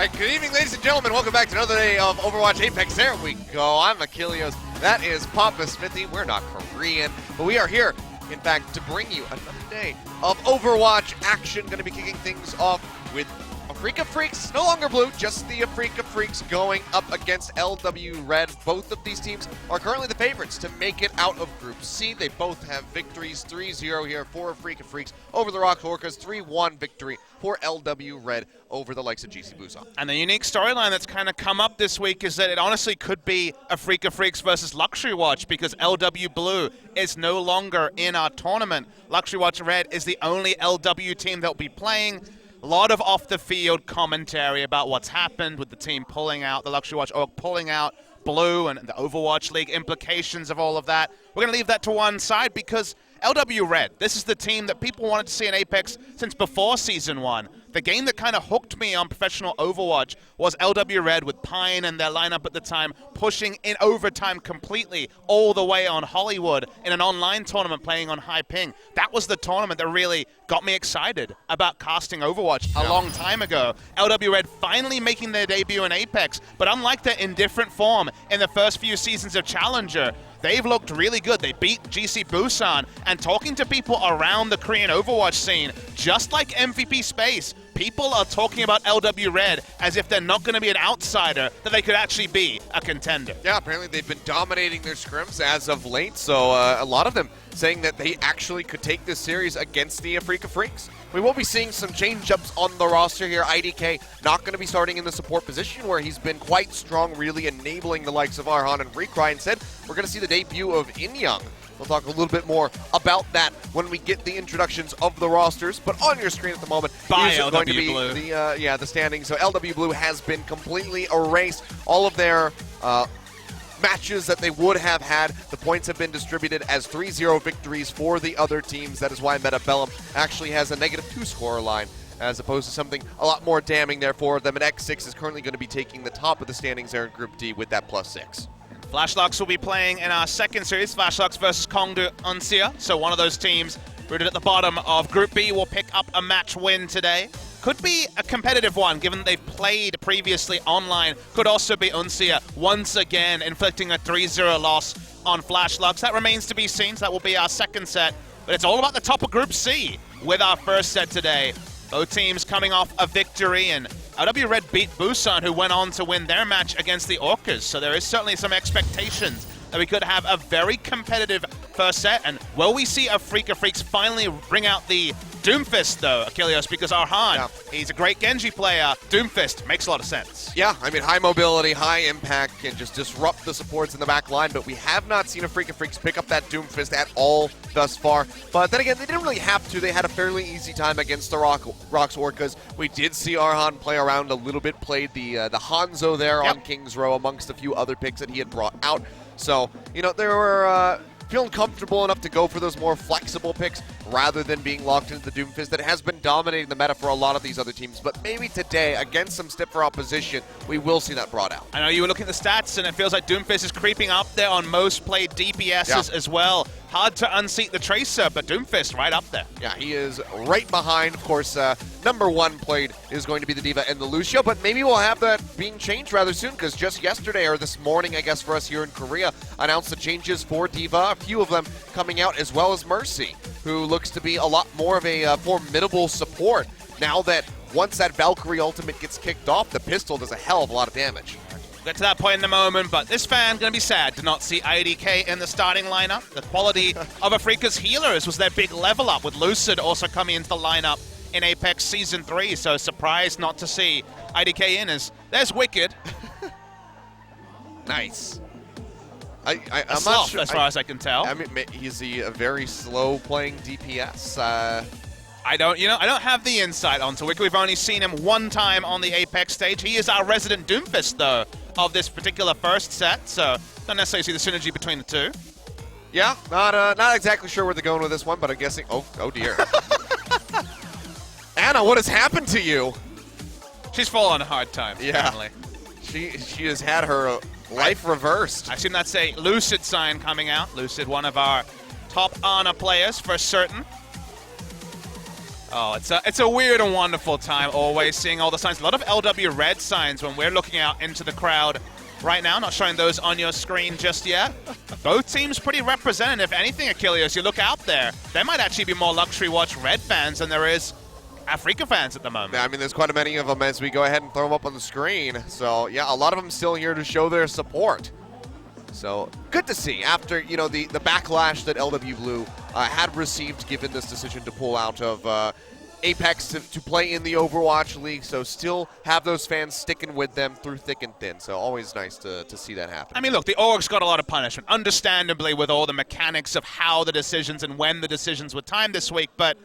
Alright, good evening, ladies and gentlemen. Welcome back to another day of Overwatch Apex. There we go. I'm Achilles. That is Papa Smithy. We're not Korean, but we are here, in fact, to bring you another day of Overwatch action. Going to be kicking things off with Afreeca Freecs, no longer blue, just the Afreeca Freecs going up against LW Red. Both of these teams are currently the favorites to make it out of Group C. They both have victories, 3-0 here for Afreeca Freecs over the Rock Orcas, 3-1 victory for LW Red over the likes of GC Busan. And the unique storyline that's kind of come up this week is that it honestly could be Afreeca Freecs versus Luxury Watch, because LW Blue is no longer in our tournament. Luxury Watch Red is the only LW team that will be playing. A lot of off-the-field commentary about what's happened with the team pulling out, the Luxury Watch Org pulling out Blue, and the Overwatch League implications of all of that. We're going to leave that to one side because LW Red, this is the team that people wanted to see in Apex since before Season 1. The game that kind of hooked me on professional Overwatch was LW Red with Pine and their lineup at the time pushing in overtime completely all the way on Hollywood in an online tournament playing on high ping. That was the tournament that really got me excited about casting Overwatch a long time ago. LW Red finally making their debut in Apex, but unlike their indifferent form in the first few seasons of Challenger, they've looked really good. They beat GC Busan, and talking to people around the Korean Overwatch scene, just like MVP Space, people are talking about LW Red as if they're not going to be an outsider, that they could actually be a contender. Yeah, apparently they've been dominating their scrims as of late, so a lot of them saying that they actually could take this series against the Afreeca Freecs. We will be seeing some change-ups on the roster here. IDK not going to be starting in the support position where he's been quite strong, really enabling the likes of Arhan and Recry. Instead, we're going to see the debut of Inyoung. We'll talk a little bit more about that when we get the introductions of the rosters. But on your screen at the moment is going to be Blue. the standings. So LW Blue has been completely erased. All of their matches that they would have had, the points have been distributed as 3-0 victories for the other teams. That is why Metabellum actually has a -2 score line, as opposed to something a lot more damning there for them. And X6 is currently going to be taking the top of the standings there in Group D with that +6. Flashlocks will be playing in our second series, Flashlocks versus Kongdu Uncia. So one of those teams rooted at the bottom of Group B will pick up a match win today. Could be a competitive one, given that they've played previously online. Could also be Uncia once again inflicting a 3-0 loss on Flashlocks. That remains to be seen, so that will be our second set. But it's all about the top of Group C with our first set today. Both teams coming off a victory, and LW Red beat Busan, who went on to win their match against the Orcas. So there is certainly some expectations that we could have a very competitive first set. And will we see Afreeca Freecs finally bring out the Doomfist, though, Achilles? Because Arhan, he's a great Genji player. Doomfist makes a lot of sense. Yeah, I mean, high mobility, high impact, can just disrupt the supports in the back line, but we have not seen Afreeca Freecs pick up that Doomfist at all thus far. But then again, they didn't really have to. They had a fairly easy time against the Rocks Orcas. We did see Arhan play around a little bit, played the Hanzo there on King's Row amongst a few other picks that he had brought out. So, you know, they were feeling comfortable enough to go for those more flexible picks rather than being locked into the Doomfist that has been dominating the meta for a lot of these other teams. But maybe today, against some stiffer opposition, we will see that brought out. I know you were looking at the stats, and it feels like Doomfist is creeping up there on most played DPSs as well. Hard to unseat the Tracer, but Doomfist right up there. Yeah, he is right behind. Of course, number one played is going to be the D.Va and the Lucio, but maybe we'll have that being changed rather soon, because just yesterday, or this morning, I guess, for us here in Korea, announced the changes for D.Va, a few of them coming out, as well as Mercy, who looks to be a lot more of a formidable support now that once that Valkyrie ultimate gets kicked off, the pistol does a hell of a lot of damage. We'll get to that point in a moment, but this fan going to be sad to not see IDK in the starting lineup. The quality of Afreeca's healers was their big level up, with Lucid also coming into the lineup in Apex Season 3, so surprised not to see IDK in as there's Wicked. Nice. I'm not sure, as far as I can tell. I mean, he's a very slow-playing DPS. I don't have the insight onto Wicked. We've only seen him one time on the Apex stage. He is our resident Doomfist, though, of this particular first set, so don't necessarily see the synergy between the two. Yeah, not exactly sure where they're going with this one, but I'm guessing. Oh dear. Anna, what has happened to you? She's fallen hard times, apparently. She has had her life reversed. I assume that's a Lucid sign coming out. Lucid, one of our top Ana players for certain. Oh, it's a weird and wonderful time always seeing all the signs. A lot of LW Red signs when we're looking out into the crowd right now. Not showing those on your screen just yet. Both teams pretty represented. If anything, Achilles, you look out there might actually be more Luxury Watch Red fans than there is Afreeca fans at the moment. Yeah, I mean, there's quite a many of them as we go ahead and throw them up on the screen. So, yeah, a lot of them still here to show their support. So, good to see after, you know, the backlash that LW Blue had received given this decision to pull out of Apex to play in the Overwatch League. So, still have those fans sticking with them through thick and thin. So, always nice to see that happen. I mean, look, the orgs got a lot of punishment, understandably, with all the mechanics of how the decisions and when the decisions were timed this week, but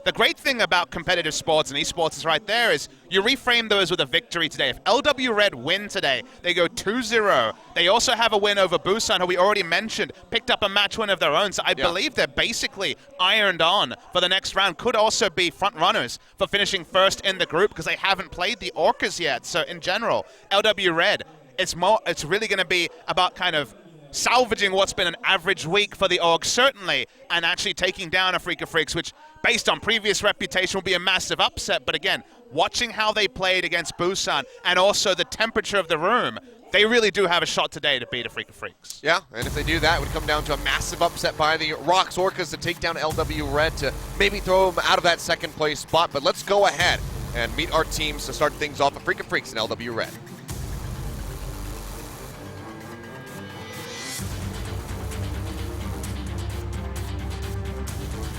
the great thing about competitive sports and esports is right there is you reframe those with a victory today. If LW Red win today, they go 2-0. They also have a win over Busan, who we already mentioned, picked up a match win of their own. So I believe they're basically ironed on for the next round. Could also be front runners for finishing first in the group because they haven't played the Orcas yet. So in general, LW Red, it's really going to be about kind of salvaging what's been an average week for the org, certainly, and actually taking down Afreeca Freecs, which, based on previous reputation, will be a massive upset. But again, watching how they played against Busan and also the temperature of the room, they really do have a shot today to beat Afreeca Freecs. Yeah, and if they do that, it would come down to a massive upset by the Rocks Orcas to take down LW Red to maybe throw them out of that second place spot. But let's go ahead and meet our teams to start things off. Afreeca Freecs and LW Red.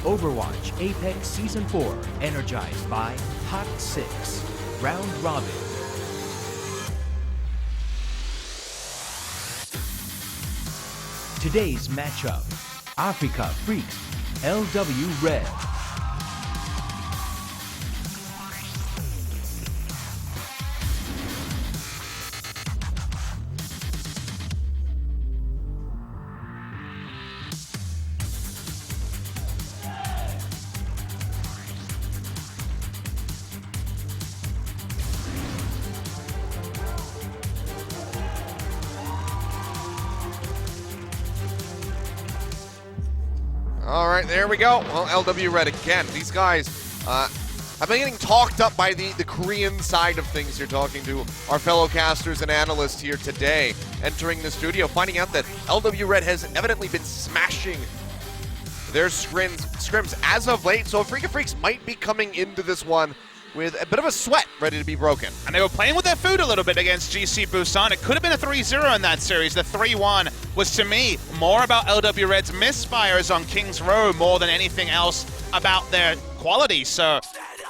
Overwatch Apex Season 4, energized by Hot 6. Round Robin. Today's matchup, Afreeca Freecs, LW Red. All right, there we go. Well, LW Red again. These guys have been getting talked up by the Korean side of things here, talking to our fellow casters and analysts here today, entering the studio, finding out that LW Red has evidently been smashing their scrims as of late. So Afreeca Freecs might be coming into this one with a bit of a sweat ready to be broken. And they were playing with their food a little bit against GC Busan. It could have been a 3-0 in that series. The 3-1 was, to me, more about LW Red's misfires on King's Row more than anything else about their quality. So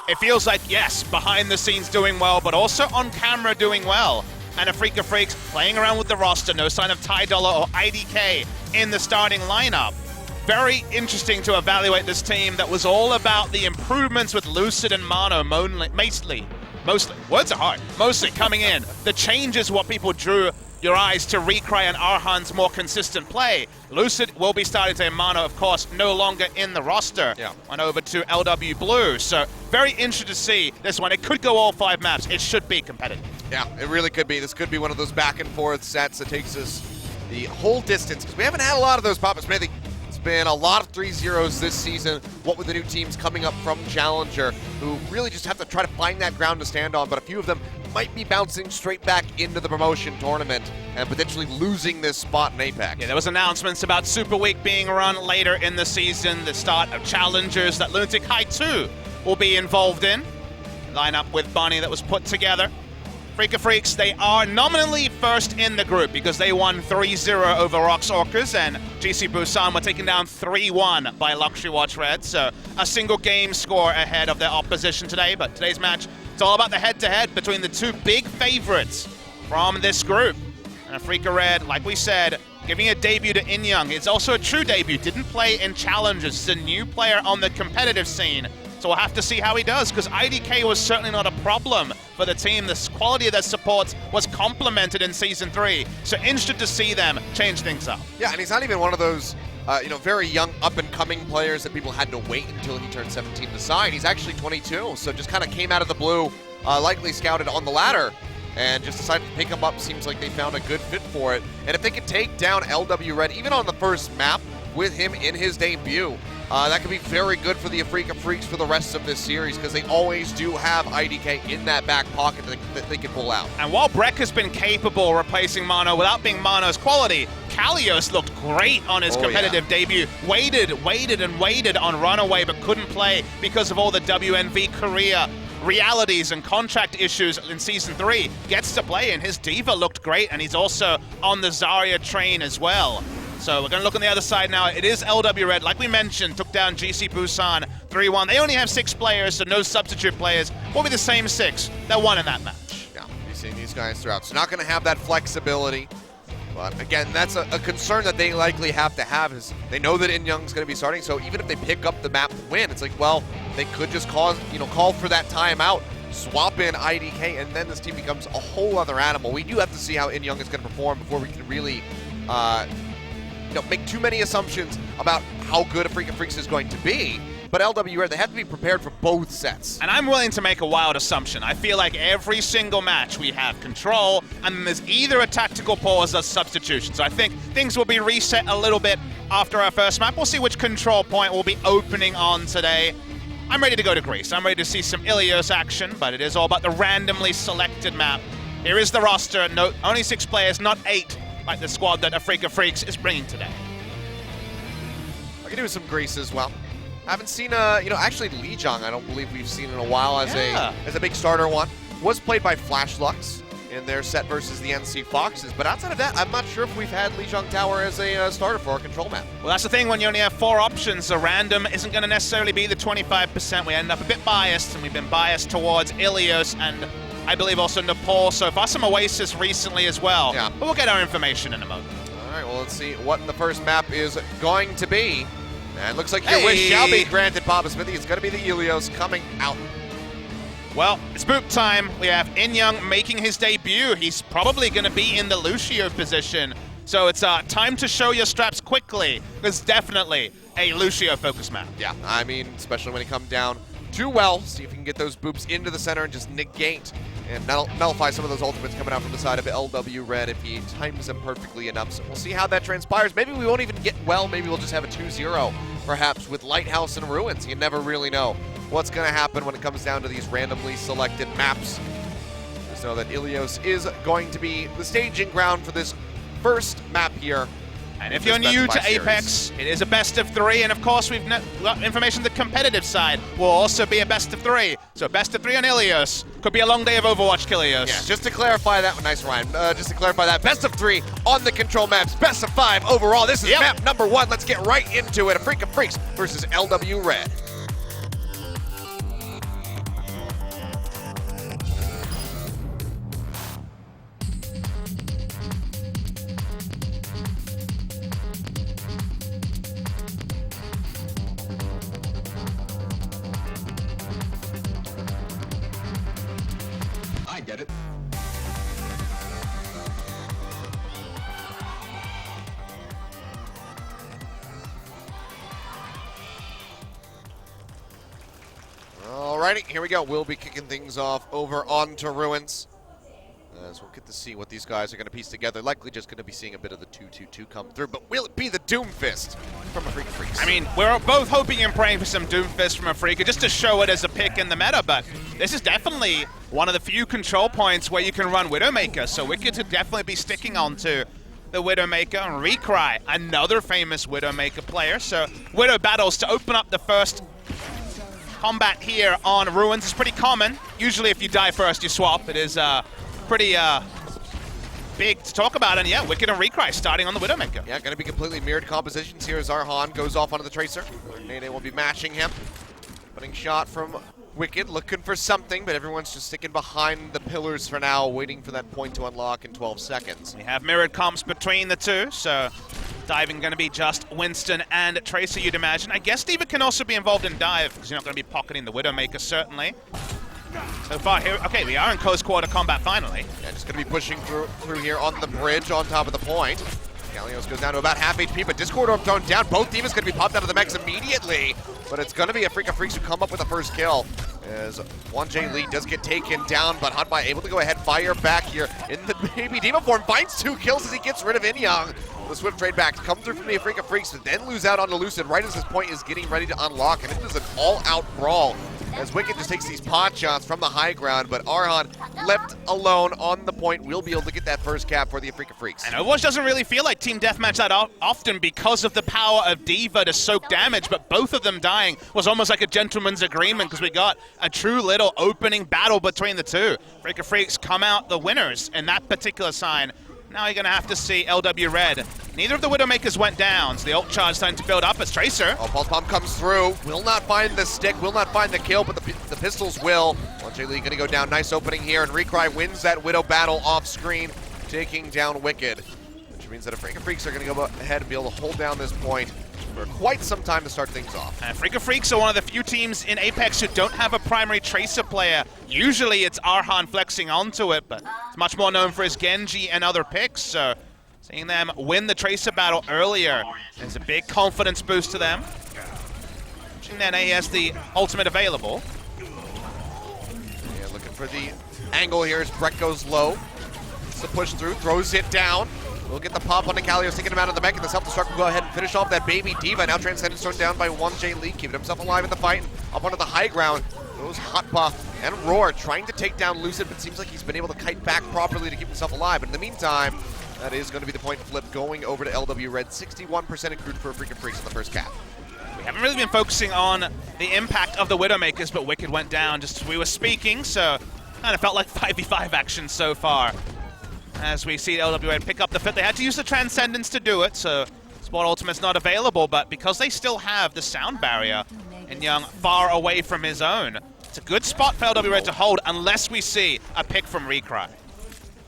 it feels like, yes, behind the scenes doing well, but also on camera doing well. And Afreeca Freecs playing around with the roster. No sign of Ty Dollar or IDK in the starting lineup. Very interesting to evaluate this team that was all about the improvements with Lucid and Mano mostly coming in. The changes what people drew your eyes to Recry and Arhan's more consistent play. Lucid will be starting to Mano, of course, no longer in the roster. Yeah. Went over to LW Blue. So very interested to see this one. It could go all 5 maps. It should be competitive. Yeah, it really could be. This could be one of those back and forth sets that takes us the whole distance, because we haven't had a lot of those pop-ups. Been a lot of 3-0s this season, what with the new teams coming up from Challenger, who really just have to try to find that ground to stand on, but a few of them might be bouncing straight back into the promotion tournament and potentially losing this spot in Apex. Yeah, there was announcements about Super Week being run later in the season, the start of Challengers that Lunatic High 2 will be involved in. Lineup with Bunny that was put together. Afreeca Freecs, they are nominally first in the group because they won 3-0 over Rocks Orcas, and GC Busan were taken down 3-1 by Luxury Watch Red, so a single game score ahead of their opposition today. But today's match, it's all about the head-to-head between the two big favorites from this group. And Afreeca Red, like we said, giving a debut to In-Young. It's also a true debut, didn't play in Challengers. It's a new player on the competitive scene. So we'll have to see how he does, because IDK was certainly not a problem for the team. The quality of their supports was complemented in Season 3. So interested to see them change things up. Yeah, and he's not even one of those very young up-and-coming players that people had to wait until he turned 17 to sign. He's actually 22, so just kind of came out of the blue, likely scouted on the ladder, and just decided to pick him up. Seems like they found a good fit for it. And if they could take down LW Red, even on the first map, with him in his debut, that could be very good for the Afreeca Freecs for the rest of this series because they always do have IDK in that back pocket that they can pull out. And while Breck has been capable of replacing Mono without being Mono's quality, Kalios looked great on his competitive debut. Waited on Runaway, but couldn't play because of all the WNV Korea realities and contract issues in Season 3. Gets to play, and his Diva looked great, and he's also on the Zarya train as well. So we're going to look on the other side now. It is LW Red, like we mentioned, took down GC Busan 3-1. They only have 6 players, so no substitute players. Will be the same 6 that won in that match. Yeah, you've seen these guys throughout. So not going to have that flexibility. But again, that's a concern that they likely have to have is they know that In Young's going to be starting. So even if they pick up the map win, it's like, well, they could just call for that timeout, swap in IDK, and then this team becomes a whole other animal. We do have to see how In Young is going to perform before we can really make too many assumptions about how good Afreeca Freecs is going to be. But LW Red, they have to be prepared for both sets. And I'm willing to make a wild assumption. I feel like every single match we have control, and then there's either a tactical pause or substitution. So I think things will be reset a little bit after our first map. We'll see which control point we'll be opening on today. I'm ready to go to Greece. I'm ready to see some Ilios action, but it is all about the randomly selected map. Here is the roster. No, only 6 players, not 8, like the squad that Afreeca Freecs is bringing today. I can do some Greece as well. I haven't seen, actually Lijiang, I don't believe we've seen in a while as a big starter one. Was played by Flash Lux in their set versus the NC Foxes, but outside of that, I'm not sure if we've had Lijiang Tower as a starter for our control map. Well, that's the thing when you only have 4 options. A random isn't going to necessarily be the 25%. We end up a bit biased, and we've been biased towards Ilios and I believe also Nepal. So far some Oasis recently as well. Yeah. But we'll get our information in a moment. All right, well, let's see what the first map is going to be. And it looks like your wish shall be granted, Papa Smithy. It's going to be the Ilios coming out. Well, it's boot time. We have In Young making his debut. He's probably going to be in the Lucio position. So it's time to show your straps quickly. There's definitely a Lucio-focused map. Yeah, I mean, especially when he comes down too well. See if you can get those boops into the center and just negate and nullify some of those ultimates coming out from the side of LW Red if he times them perfectly enough. So we'll see how that transpires. Maybe we won't even get well. Maybe we'll just have a 2-0, perhaps, with Lighthouse and Ruins. You never really know what's going to happen when it comes down to these randomly selected maps. Just know that Ilios is going to be the staging ground for this first map here. And if you're new to Apex, it is a best of 3, and of course we've got information the competitive side will also be a best of 3. So best of 3 on Ilios. Could be a long day of Overwatch, Kilios. Yeah, just to clarify that, nice Ryan, just to clarify that, best of 3 on the control maps, best of 5 overall. This is map number 1. Let's get right into it. Afreeca Freecs versus LW Red. Get it? Alrighty, here we go. We'll be kicking things off over onto Ruins. As we'll get to see what these guys are going to piece together. Likely just going to be seeing a bit of the 2-2-2 come through, but will it be the Doomfist from Afreeca Freecs? I mean, we're both hoping and praying for some Doomfist from Afreeca just to show it as a pick in the meta, but this is definitely one of the few control points where you can run Widowmaker, so Wicked to definitely be sticking on to the Widowmaker. And Recry, another famous Widowmaker player, so Widow battles to open up the first combat here on Ruins. It's pretty common. Usually if you die first, you swap. It is pretty big to talk about, and yeah, Wicked and Recry starting on the Widowmaker. Yeah, going to be completely mirrored compositions here as Arhan goes off onto the Tracer. Nene will be matching him. Opening shot from Wicked, looking for something, but everyone's just sticking behind the pillars for now, waiting for that point to unlock in 12 seconds. We have mirrored comps between the two, so diving going to be just Winston and Tracer, you'd imagine. I guess Diva can also be involved in dive, because you're not going to be pocketing the Widowmaker, certainly. So far here, okay, we are in close quarter combat finally. Yeah, just going to be pushing through here on the bridge on top of the point. Kalios goes down to about half HP, but Discord Orb thrown down. Both Divas going to be popped out of the mechs immediately, but it's going to be Afreeca Freecs who come up with the first kill. As 1J Lee does get taken down, but Hanbai able to go ahead, fire back here in the baby Diva form, finds 2 kills as he gets rid of In Young. The swift trade back come through from the Afreeca Freecs, but then lose out on the Lucid right as this point is getting ready to unlock, and it is an all-out brawl as Wicked just takes these pot shots from the high ground, but Arhan left alone on the point will be able to get that first cap for the Afreeca Freecs. And Overwatch doesn't really feel like Team Deathmatch that often because of the power of D.Va to soak damage, but both of them dying was almost like a gentleman's agreement because we got a true little opening battle between the two. Afreeca Freecs come out the winners in that particular sign. Now you're going to have to see LW Red. Neither of the Widowmakers went down, so the ult charge starting to build up as Tracer. Oh, Pulse Bomb comes through. Will not find the stick, will not find the kill, but the pistols will. Jay Lee going to go down. Nice opening here, and Recry wins that Widow battle off screen, taking down Wicked. Which means that Afreeca Freecs are going to go ahead and be able to hold down this point for quite some time to start things off. And Afreeca Freecs are one of the few teams in Apex who don't have a primary Tracer player. Usually it's Arhan flexing onto it, but it's much more known for his Genji and other picks, so seeing them win the Tracer battle earlier is a big confidence boost to them. Then he has the ultimate available. Yeah, looking for the angle here as Brett goes low. It's the push through, throws it down. We'll get the pop on the Kalios, taking him out of the mech, and the self-destruct will go ahead and finish off that baby D.Va. Now Transcendence thrown down by one Jay Lee, keeping himself alive in the fight. Up onto the high ground goes Hotpa and Roar, trying to take down Lucid, but seems like he's been able to kite back properly to keep himself alive. But in the meantime, that is going to be the point flip going over to LW Red. 61% accrued for Afreeca Freecs in the first cap. We haven't really been focusing on the impact of the Widowmakers, but Wicked went down just as we were speaking, so kind of felt like 5v5 action so far. As we see LWN pick up the fit, they had to use the Transcendence to do it, so Sport Ultimate's not available, but because they still have the sound barrier and Young far away from his own, it's a good spot for LW Red to hold unless we see a pick from Recry.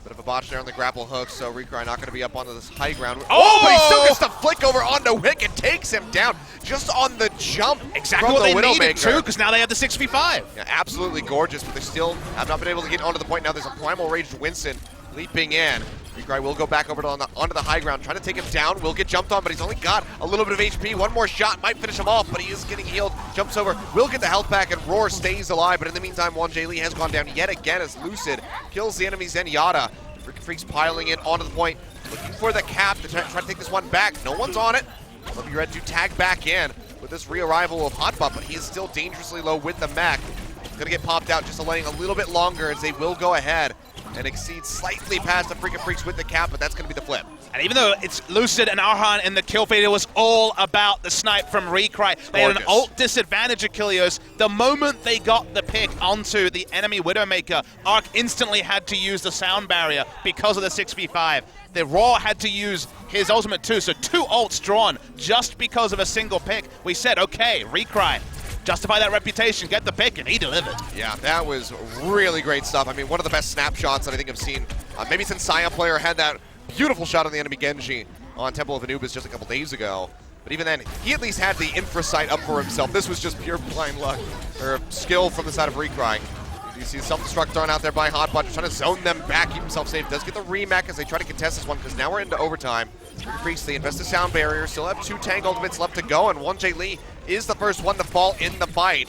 Bit of a botch there on the grapple hook, so Recry not going to be up onto this high ground. Oh, but he still gets the flick over onto Wicked, takes him down just on the jump. Exactly from what the they needed Widowmaker. too, because now they have the 6v5. Yeah, absolutely gorgeous, but they still have not been able to get onto the point. Now there's a Primal Raged Winston leaping in. Recry will go back over to onto the high ground, trying to take him down. Will get jumped on, but he's only got a little bit of HP. One more shot might finish him off, but he is getting healed. Jumps over, will get the health back, and Roar stays alive. But in the meantime, one Jay Lee has gone down yet again as Lucid kills the enemy Zenyatta. Freecs piling in onto the point, looking for the cap to try to take this one back. No one's on it. LW Red to tag back in with this re-arrival of Hotbutt, but he is still dangerously low with the mech. He's going to get popped out, just delaying a little bit longer as they will go ahead and exceed slightly past the Afreeca Freecs with the cap, but that's going to be the flip. And even though it's Lucid and Arhan in the kill feed, it was all about the snipe from Recry. They had an ult disadvantage of Kilios. The moment they got the pick onto the enemy Widowmaker, Arc instantly had to use the sound barrier because of the 6v5. The Raw had to use his ultimate too, so 2 ults drawn just because of a single pick. We said, okay, Recry, justify that reputation, get the pick, and he delivered. Yeah, that was really great stuff. I mean, one of the best snapshots that I think I've seen, maybe since Sia Player had that beautiful shot on the enemy Genji on Temple of Anubis just a couple days ago. But even then, he at least had the infra sight up for himself. This was just pure blind luck, or skill from the side of Recry. You see the self-destruct thrown out there by Hotbutt, trying to zone them back, keep himself safe. Does get the remake as they try to contest this one, because now we're into overtime. Freecs, they invest the sound barrier, still have 2 tank ultimates left to go, and one Jay Lee is the first one to fall in the fight.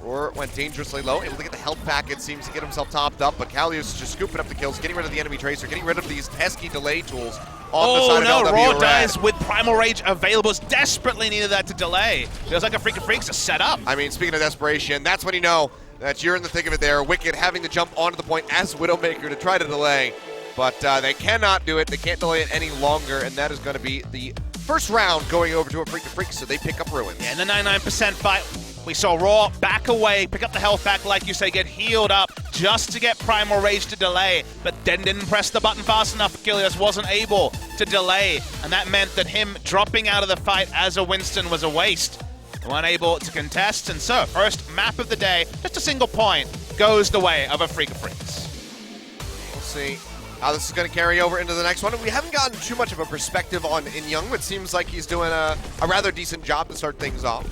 Roar went dangerously low, able to get the health pack, it seems, to get himself topped up, but Kalios is just scooping up the kills, getting rid of the enemy Tracer, getting rid of these pesky delay tools on the side of LW Raw Red. dies with Primal Rage available. Desperately needed that to delay. Feels like Afreeca Freecs are set up. I mean, speaking of desperation, that's when you know that you're in the thick of it there. Wicked having to jump onto the point as Widowmaker to try to delay, but they cannot do it. They can't delay it any longer, and that is going to be the first round going over to Afreeca Freecs, so they pick up Ruins. Yeah, in the 99% fight, we saw Raw back away, pick up the health back, like you say, get healed up just to get Primal Rage to delay, but then didn't press the button fast enough. Kilios wasn't able to delay, and that meant that him dropping out of the fight as a Winston was a waste. Unable to contest, and so first map of the day, just a single point, goes the way of Afreeca Freecs. We'll see how this is going to carry over into the next one. We haven't gotten too much of a perspective on In Young, but seems like he's doing a rather decent job to start things off.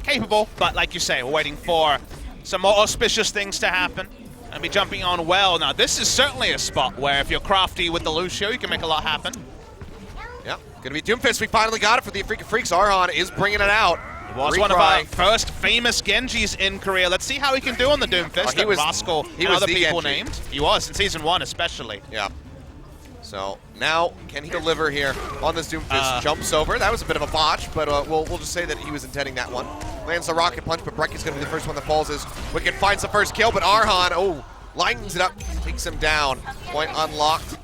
Capable, but like you say, we're waiting for some more auspicious things to happen and be jumping on well. Now, this is certainly a spot where if you're crafty with the Lucio, you can make a lot happen. Yeah, gonna be Doomfist. We finally got it for the Afreeca Freecs. Arhan is bringing it out. He was one of our first famous Genjis in Korea. Let's see how he can do on the Doomfist. He was Rascal he and was other the people Genji. named. He was in Season 1 especially. Yeah. So now, can he deliver here on this Doomfist? Jumps over. That was a bit of a botch, but we'll just say that he was intending that one. Lands the rocket punch, but Breck is going to be the first one that falls as Wicked finds the first kill, but Arhan, lines it up, takes him down. Point unlocked.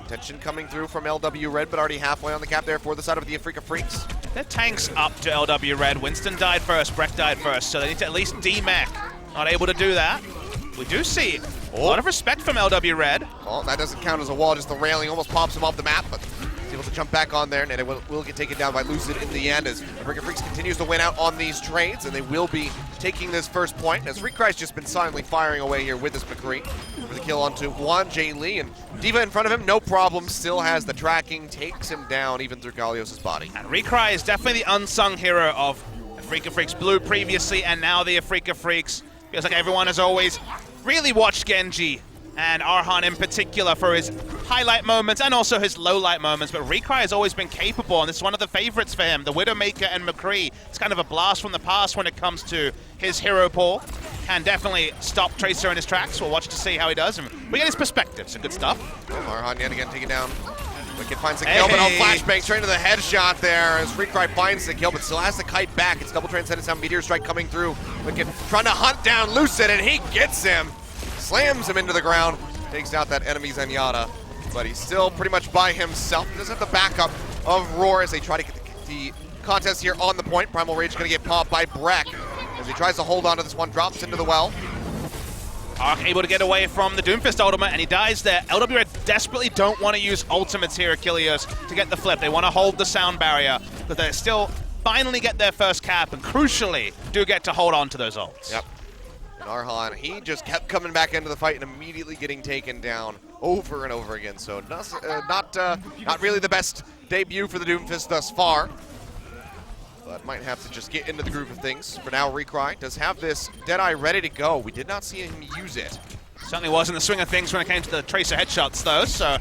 Tension coming through from LW Red, but already halfway on the cap there for the side of the Afreeca Freecs. Their tank's up to LW Red. Winston died first, Breck died first, so they need to at least D-mech. Not able to do that. We do see a lot of respect from LW Red. Well, that doesn't count as a wall, just the railing almost pops him off the map, but he's able to jump back on there, and it will get taken down by Lucid in the end as Afreeca Freecs continues to win out on these trades, and they will be taking this first point, as Recry's just been silently firing away here with this McCree for the kill onto Juan J. Lee, and D.Va in front of him, no problem, still has the tracking, takes him down even through Gallios' body. And Recry is definitely the unsung hero of Afreeca Freecs Blue previously, and now the Afreeca Freecs. Feels like everyone has always really watched Genji and Arhan in particular for his highlight moments and also his low-light moments, but Recry has always been capable, and this is one of the favorites for him. The Widowmaker and McCree, it's kind of a blast from the past when it comes to his hero pool. Can definitely stop Tracer in his tracks. We'll watch to see how he does, and we get his perspective, so good stuff. Arhan yet again taken down. Wicked finds the kill, but on flashbang, straight into the headshot there as Recry finds the kill, but still has the kite back. It's double transcendence now, Meteor Strike coming through. Wicked trying to hunt down Lucid, and he gets him. Slams him into the ground, takes out that enemy Zenyatta, but he's still pretty much by himself. He doesn't have the backup of Roar as they try to get the contest here on the point. Primal Rage going to get popped by Breck as he tries to hold on to this one, drops into the well. Ark able to get away from the Doomfist ultimate, and he dies there. LW Red desperately don't want to use ultimates here, Achilles, to get the flip. They want to hold the sound barrier, but they still finally get their first cap, and crucially, do get to hold on to those ults. Yep. And Arhan, he just kept coming back into the fight and immediately getting taken down over and over again. So not really the best debut for the Doomfist thus far. But might have to just get into the groove of things. For now, Recry does have this Deadeye ready to go. We did not see him use it. Certainly was in the swing of things when it came to the Tracer headshots, though, so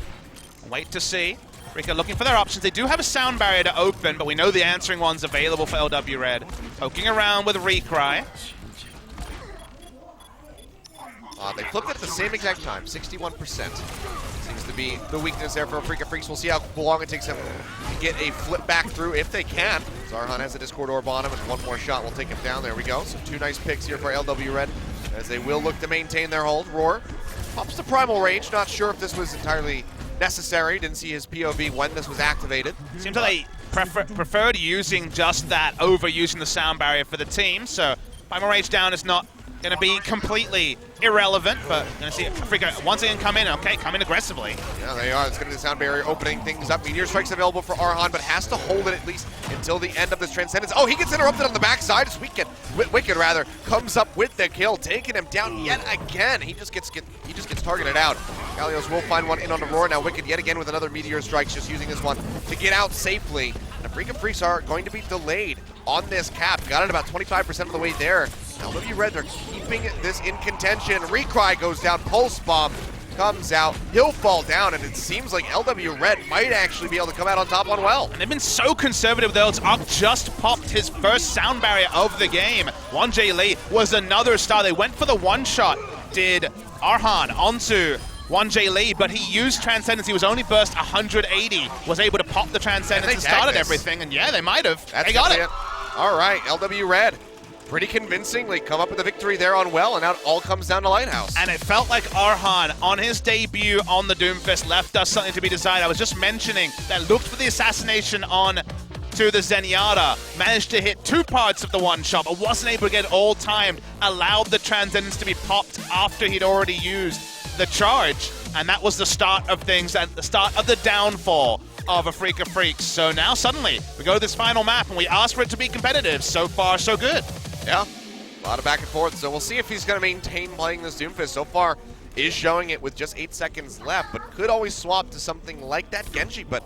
wait to see. Recry looking for their options. They do have a sound barrier to open, but we know the answering one's available for LW Red. Poking around with Recry. They flipped it at the same exact time, 61%. Seems to be the weakness there for Afreeca Freecs. We'll see how long it takes them to get a flip back through, if they can. Zarhan has a Discord Orb on him, and one more shot will take him down. There we go. So two nice picks here for LW Red, as they will look to maintain their hold. Roar pops the Primal Rage. Not sure if this was entirely necessary. Didn't see his POV when this was activated. Seems like they preferred using just that over using the sound barrier for the team, so Primal Rage down is not going to be completely irrelevant, but going to see Afreeca once again come in. Okay, come in aggressively. Yeah, they are. It's going to be the sound barrier opening things up. Meteor Strike's available for Arhan, but has to hold it at least until the end of this Transcendence. Oh, he gets interrupted on the backside. As Wicked rather comes up with the kill, taking him down yet again. He just gets targeted out. Gallios will find one in on the Roar. Now Wicked yet again with another Meteor Strike, just using this one to get out safely. And Afreeca Freecs are going to be delayed on this cap. Got it about 25% of the way there. LW Red are keeping this in contention. Recry goes down, Pulse Bomb comes out, he'll fall down, and it seems like LW Red might actually be able to come out on top on well. And they've been so conservative though. Ark just popped his first sound barrier of the game. 1J Lee was another star. They went for the one shot, did Arhan onto 1J Lee, but he used Transcendence. He was only burst 180, was able to pop the Transcendence and started everything, and yeah, they might have. They got it. All right, LW Red pretty convincingly come up with a victory there on well, and now it all comes down to Lighthouse. And it felt like Arhan, on his debut on the Doomfist, left us something to be desired. I was just mentioning that looked for the assassination on to the Zenyatta, managed to hit two parts of the one shot, but wasn't able to get it all timed, allowed the Transcendence to be popped after he'd already used the charge, and that was the start of things, and the start of the downfall of Afreeca Freecs. So now suddenly we go to this final map and we ask for it to be competitive. So far, so good. Yeah, a lot of back and forth, so we'll see if he's going to maintain playing this Doomfist. So far, is showing it with just 8 seconds left, but could always swap to something like that Genji, but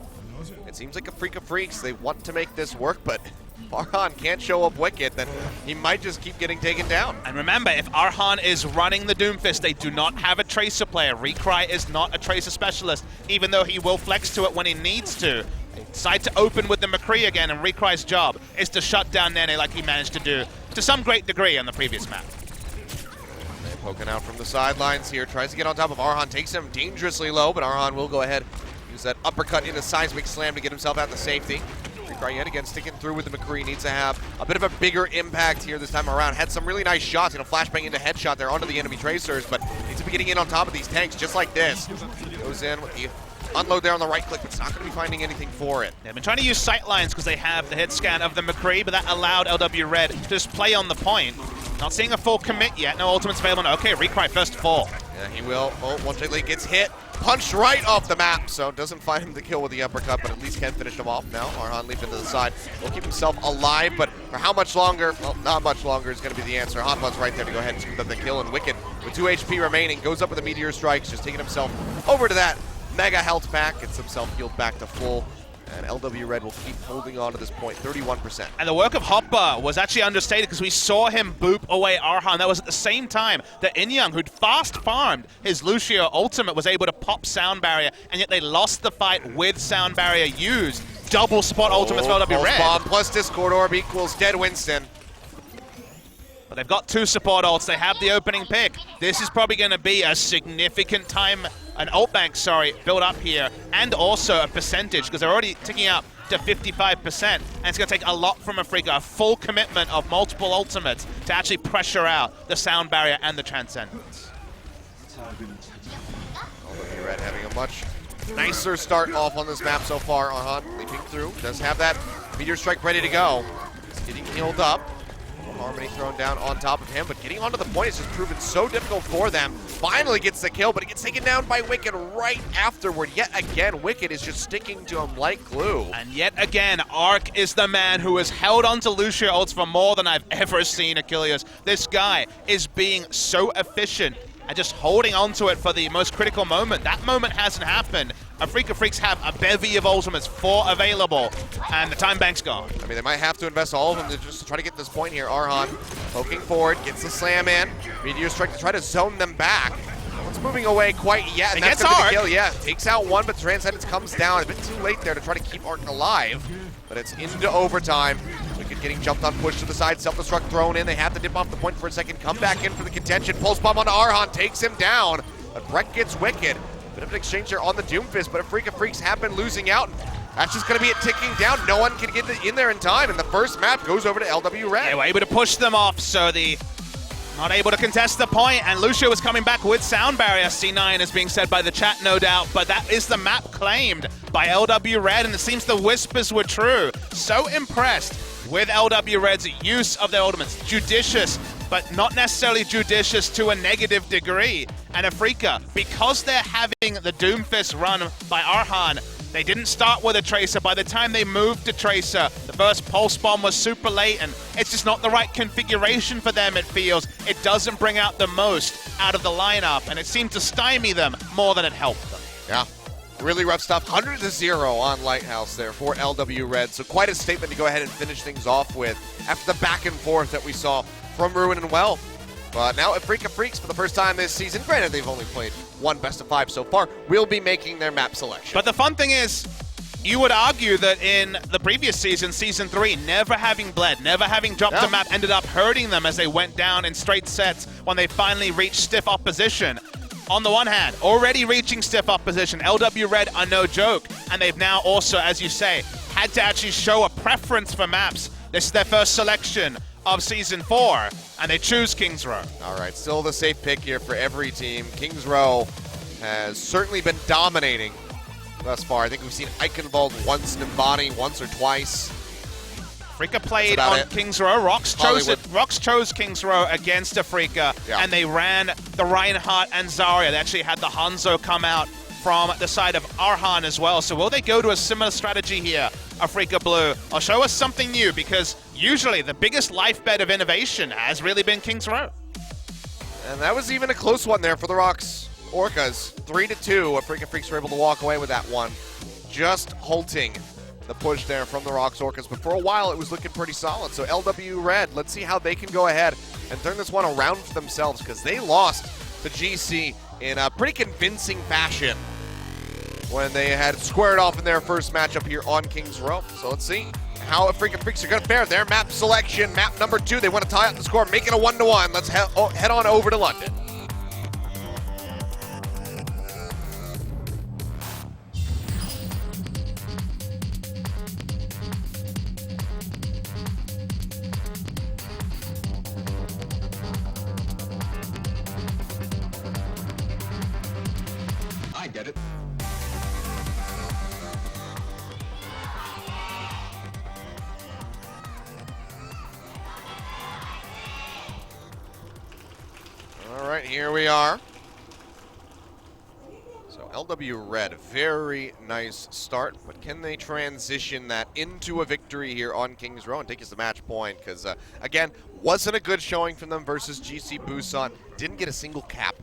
it seems like Afreeca Freecs, they want to make this work, but if Arhan can't show up Wicked, then he might just keep getting taken down. And remember, if Arhan is running the Doomfist, they do not have a Tracer player. Recry is not a Tracer specialist, even though he will flex to it when he needs to. They decide to open with the McCree again, and Recry's job is to shut down Nene like he managed to do to some great degree on the previous map. Poking out from the sidelines here, tries to get on top of Arhan, takes him dangerously low, but Arhan will go ahead, Use that uppercut into seismic slam to get himself out to safety. Freecs yet again sticking through with the McCree. Needs to have a bit of a bigger impact here this time around. Had some really nice shots, flashbang into headshot there onto the enemy tracers, but needs to be getting in on top of these tanks just like this. Goes in with the unload there on the right click, but it's not going to be finding anything for it. They've been trying to use sightlines because they have the hit scan of the McCree, but that allowed LW Red to just play on the point. Not seeing a full commit yet. No ultimates available. Okay, Recry first to fall. Yeah, he will. Oh, one J League gets hit. Punched right off the map, so doesn't find him the kill with the uppercut, but at least can finish him off now. Arhan leaped into the side. Will keep himself alive, but for how much longer? Well, not much longer is going to be the answer. Hotbut's right there to go ahead and scoop up the kill, and Wicked, with 2 HP remaining, goes up with the Meteor Strikes, just taking himself over to that mega health pack, gets himself healed back to full. And LW Red will keep holding on to this point, 31%. And the work of Hopper was actually understated because we saw him boop away Arhan. That was at the same time that Inyoung, who'd fast farmed his Lucio ultimate, was able to pop Sound Barrier, and yet they lost the fight with Sound Barrier used. Double spot ultimates for LW Red. Bomb plus Discord Orb equals dead Winston. But they've got 2 support ults. They have the opening pick. This is probably going to be a significant time, an ult bank, build up here, and also a percentage, because they're already ticking up to 55%, and it's going to take a lot from Afreeca, a full commitment of multiple ultimates to actually pressure out the Sound Barrier and the Transcendence. LW Red having a much nicer start off on this map so far. Arhan leaping through, does have that Meteor Strike ready to go. He's getting healed up. Harmony thrown down on top of him, but getting onto the point has just proven so difficult for them. Finally gets the kill, but it gets taken down by Wicked right afterward. Yet again, Wicked is just sticking to him like glue. And yet again, Arc is the man who has held on to Lucio ults for more than I've ever seen, Achilles. This guy is being so efficient and just holding on to it for the most critical moment. That moment hasn't happened. Afreeca Freecs have a bevy of ultimates, 4 available, and the time bank's gone. I mean, they might have to invest all of them to just try to get this point here. Arhan poking forward, gets the slam in. Meteor Strike to try to zone them back. No one's moving away quite yet, and that's gonna be the kill. Yeah, takes out one, but Transcendence comes down. A bit too late there to try to keep Arc alive, but it's into overtime. Wicked getting jumped on, pushed to the side, self-destruct thrown in. They have to dip off the point for a second, come back in for the contention. Pulse bomb onto Arhan, takes him down, but Breck gets Wicked. Bit of an exchange there on the Doomfist, but Afreeca Freecs have been losing out. That's just going to be it ticking down. No one can get in there in time, and the first map goes over to LW Red. They were able to push them off, so the not able to contest the point, and Lucio was coming back with Sound Barrier. C9 is being said by the chat, no doubt, but that is the map claimed by LW Red, and it seems the whispers were true. So impressed with LW Red's use of their ultimates. Judicious, but not necessarily judicious to a negative degree. And Afreeca, because they're having the Doomfist run by Arhan, they didn't start with a Tracer. By the time they moved to Tracer, the first Pulse Bomb was super late, and it's just not the right configuration for them, it feels. It doesn't bring out the most out of the lineup, and it seemed to stymie them more than it helped them. Yeah. Really rough stuff. 100-0 on Lighthouse there for LW Red. So quite a statement to go ahead and finish things off with after the back and forth that we saw from Ruin and Wealth. But now Afreeca Freecs, for the first time this season, granted they've only played 1 best-of-5 so far, will be making their map selection. But the fun thing is, you would argue that in the previous season, Season 3, never having bled, never having dropped a map, ended up hurting them as they went down in straight sets when they finally reached stiff opposition. On the one hand, already reaching stiff opposition, LW Red are no joke, and they've now also, as you say, had to actually show a preference for maps. This is their first selection of Season 4, and they choose Kings Row. All right, still the safe pick here for every team. Kings Row has certainly been dominating thus far. I think we've seen Eichenwald once in Embody, once or twice. Afreeca played on Kings Row. Rox chose Kings Row against Afreeca, and they ran the Reinhardt and Zarya. They actually had the Hanzo come out from the side of Arhan as well. So will they go to a similar strategy here, Afreeca Blue? Or show us something new, because usually the biggest lifebed of innovation has really been Kings Row. And that was even a close one there for the Rocks Orcas. 3-2. Afreeca Freecs were able to walk away with that one, just halting the push there from the Rocks Orcas. But for a while, it was looking pretty solid. So LW Red, let's see how they can go ahead and turn this one around for themselves, because they lost to GC in a pretty convincing fashion when they had squared off in their first matchup here on Kings Row. So let's see how Afreeca Freecs are going to fare. Their map selection, map number 2. They want to tie up the score, make it a 1-1. Let's head on over to London. get it? All right, here we are. So LW Red, very nice start, but can they transition that into a victory here on Kings Row and take us to match point? Because, again, wasn't a good showing from them versus GC Busan. Didn't get a single cap.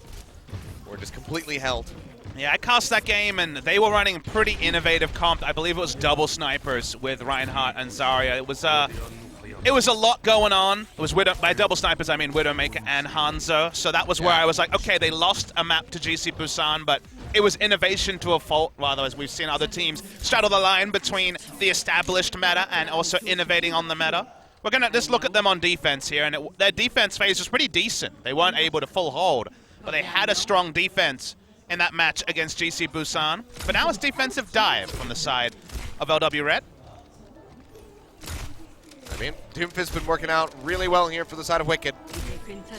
We're just completely held. Yeah, I cast that game, and they were running a pretty innovative comp. I believe it was double snipers with Reinhardt and Zarya. It was a lot going on. It was by double snipers, I mean Widowmaker and Hanzo. So that was where I was like, okay, they lost a map to GC Busan, but it was innovation to a fault, rather, as we've seen other teams straddle the line between the established meta and also innovating on the meta. We're going to just look at them on defense here, and their defense phase was pretty decent. They weren't able to full hold, but they had a strong defense in that match against GC Busan. But now it's defensive dive from the side of LW Red. I mean, Doomfist's been working out really well here for the side of Wicked.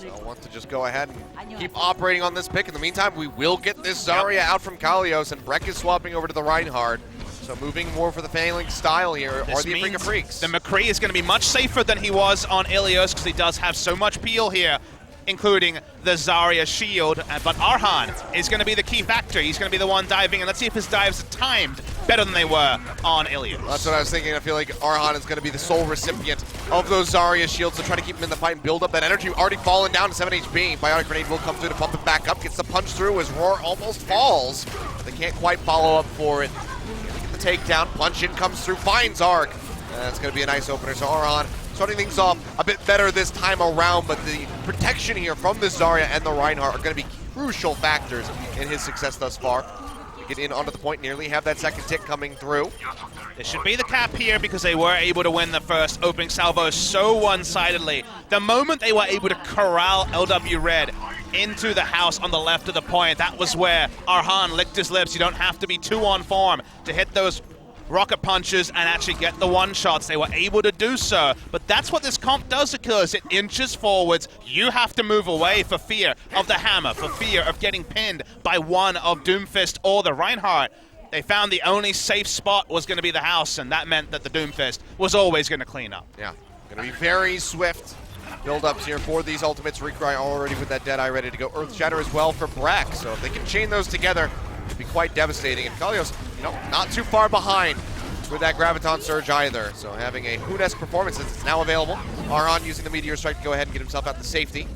So I want to just go ahead and keep operating on this pick. In the meantime, we will get this Zarya out from Kalios, and Breck is swapping over to the Reinhardt. So moving more for the Phalanx style here are the Afreeca Freecs. The McCree is going to be much safer than he was on Ilios because he does have so much peel here, including the Zarya shield. But Arhan is going to be the key factor. He's going to be the one diving, and let's see if his dives are timed better than they were on Ilios. That's what I was thinking. I feel like Arhan is going to be the sole recipient of those Zarya shields to try to keep him in the fight and build up that energy. Already fallen down to 7 HP. Biotic Grenade will come through to pump it back up. Gets the punch through as Roar almost falls. They can't quite follow up for it. Get the takedown. Punch in comes through. Finds Arc. That's going to be a nice opener. So Arhan starting things off a bit better this time around, but the protection here from the Zarya and the Reinhardt are going to be crucial factors in his success thus far. Get in onto the point, nearly have that second tick coming through. This should be the cap here because they were able to win the first opening salvo so one-sidedly. The moment they were able to corral LW Red into the house on the left of the point, that was where Arhan licked his lips. You don't have to be too on form to hit those rocket punches and actually get the one-shots. They were able to do so, but that's what this comp does, Achilles. It inches forwards. You have to move away for fear of the hammer, for fear of getting pinned by one of Doomfist or the Reinhardt. They found the only safe spot was going to be the house, and that meant that the Doomfist was always going to clean up. Yeah, going to be very swift build-ups here for these ultimates. Recry already with that Deadeye ready to go. Earth Shatter as well for Breck, so if they can chain those together, it'd be quite devastating. And Kalios, not too far behind with that Graviton Surge either. So having a Hunesque performance as it's now available. Arhan using the Meteor Strike to go ahead and get himself out to safety.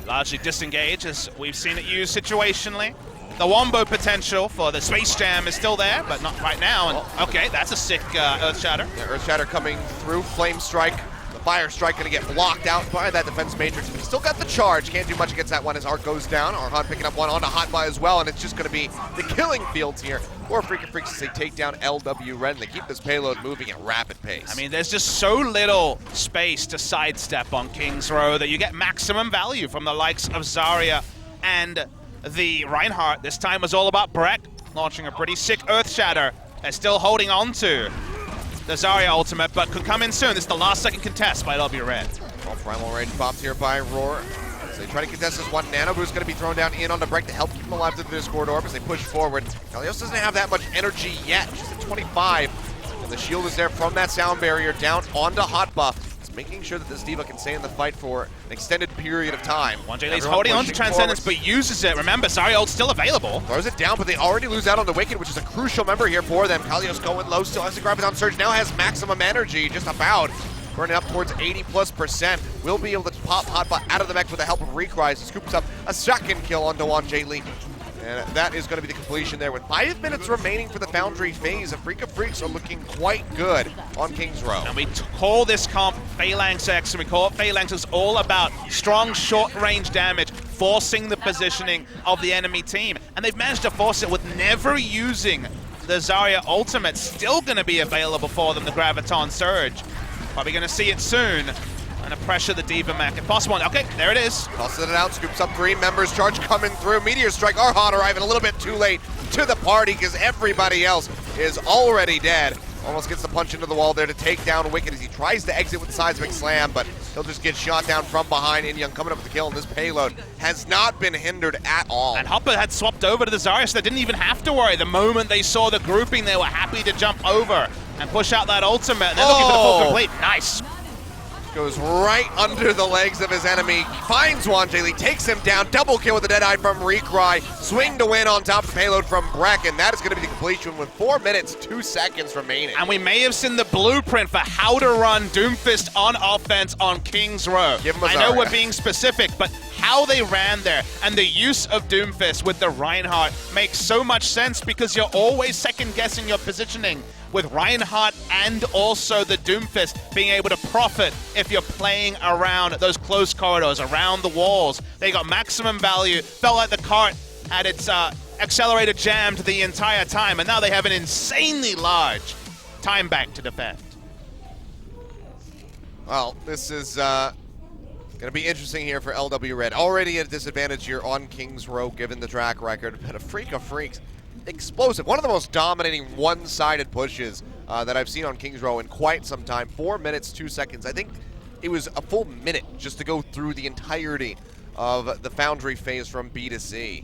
Largely disengage, as we've seen it used situationally. The Wombo potential for the Space Jam is still there, but not right now. And okay, that's a sick Earth Shatter. Yeah, Earth Shatter coming through. Flame Strike. The Fire Strike going to get blocked out by that Defense Matrix. But still got the charge. Can't do much against that one as Arc goes down. Arhan picking up one onto Hotba as well, and it's just going to be the killing fields here for Freakin' Freaks as they take down LW Red, and they keep this payload moving at rapid pace. I mean, there's just so little space to sidestep on Kings Row that you get maximum value from the likes of Zarya and the Reinhardt. This time was all about Breck launching a pretty sick Earth Shatter. They're still holding on to the Zarya ultimate, but could come in soon. This is the last second contest by LW Red. Well, Primal Rage popped here by Roar. As they try to contest this one, Nano Boo's going to be thrown down in onto Breck to help keep him alive to the Discord Orb as they push forward. Kalios doesn't have that much energy yet. She's at 25. And the shield is there from that sound barrier down onto Hotba. It's making sure that this D.Va can stay in the fight for an extended period of time. 1J holding on to Transcendence, but uses it. Remember, Zarya ult's still available. Throws it down, but they already lose out on the Wicked, which is a crucial member here for them. Kalios going low, still has the Graviton Surge, now has maximum energy, just about. Burning up towards 80+%. Will be able to pop Hotba out of the mech with the help of Recry. Scoops up a second kill onto J Lee. And that is going to be the completion there. With 5 minutes remaining for the Foundry phase, Afreeca Freaks are looking quite good on Kings Row. And we call this comp Phalanx X, and we call it Phalanx. It's all about strong short-range damage, forcing the positioning of the enemy team. And they've managed to force it with never using the Zarya ultimate. Still going to be available for them, the Graviton Surge. Probably going to see it soon. And to pressure the D.Va mech if possible. Okay, there it is. Tosses it out, scoops up 3 members. Charge coming through. Meteor Strike. Arhan arriving a little bit too late to the party because everybody else is already dead. Almost gets the punch into the wall there to take down Wicked as he tries to exit with the seismic slam, but he'll just get shot down from behind. In-Young coming up with the kill, and this payload has not been hindered at all. And Hopper had swapped over to the Zarya, so they didn't even have to worry. The moment they saw the grouping, they were happy to jump over and push out that ultimate. They're looking for the full complete. Nice. Goes right under the legs of his enemy, finds Wanjali, takes him down, double kill with the Deadeye from Recry, swing to win on top of the payload from Bracken. That is going to be the completion with 4 minutes, 2 seconds remaining. And we may have seen the blueprint for how to run Doomfist on offense on King's Row. Give him a I know Zarya. we're being specific, but how they ran there and the use of Doomfist with the Reinhardt makes so much sense because you're always second-guessing your positioning with Reinhardt and also the Doomfist being able to profit if you're playing around those close corridors, around the walls. They got maximum value. Felt like the cart had its accelerator jammed the entire time, and now they have an insanely large time bank to defend. Well, this is going to be interesting here for LW Red. Already at a disadvantage here on King's Row given the track record, but Afreeca Freecs, explosive. One of the most dominating one-sided pushes that I've seen on King's Row in quite some time. 4 minutes, 2 seconds. I think it was a full minute just to go through the entirety of the Foundry phase from B to C.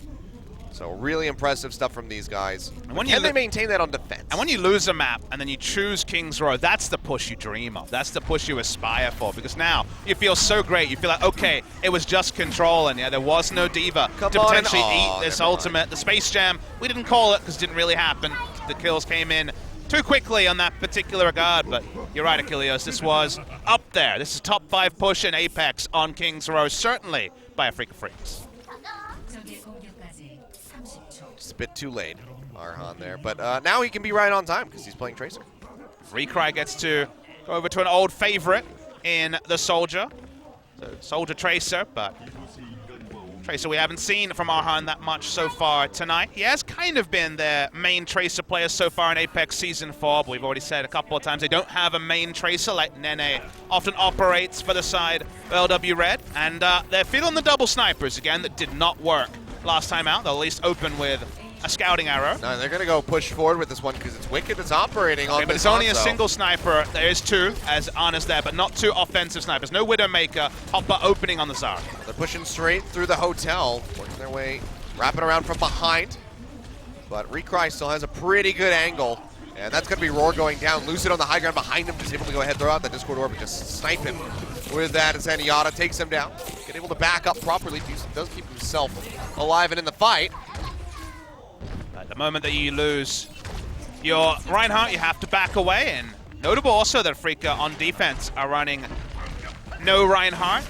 So really impressive stuff from these guys. And can they maintain that on defense? And when you lose a map and then you choose King's Row, that's the push you dream of. That's the push you aspire for, because now you feel so great. You feel like, okay, it was just control, and yeah, there was no Diva to potentially eat this ultimate. The Space Jam, we didn't call it because it didn't really happen. The kills came in too quickly on that particular regard, but you're right, Achilleos. This was up there. This is top 5 push in Apex on King's Row, certainly by Afreeca Freecs. Just a bit too late, Arhan there. But now he can be right on time because he's playing Tracer. Recry gets to go over to an old favorite in the Soldier. So Soldier Tracer, but Tracer we haven't seen from Arhan that much so far tonight. He has kind of been their main Tracer player so far in Apex Season 4, but we've already said a couple of times they don't have a main Tracer like Nene often operates for the side of LW Red. And they're feeling the double snipers again that did not work last time out. They'll at least open with a scouting arrow. No, they're going to go push forward with this one because it's Wicked that's operating on this. But it's only a single sniper. There is 2, as Anna's there, but not 2 offensive snipers. No Widowmaker. Hopper opening on the Zarya. They're pushing straight through the hotel, working their way, wrapping around from behind. But Recry still has a pretty good angle. And that's going to be Roar going down. Lucid on the high ground behind him, just able to go ahead, throw out that Discord Orb, and just snipe him with that as Zenyatta takes him down. Get able to back up properly. Does keep himself alive and in the fight. At the moment that you lose your Reinhardt, you have to back away. And notable also that Afreeca on defense are running no Reinhardt.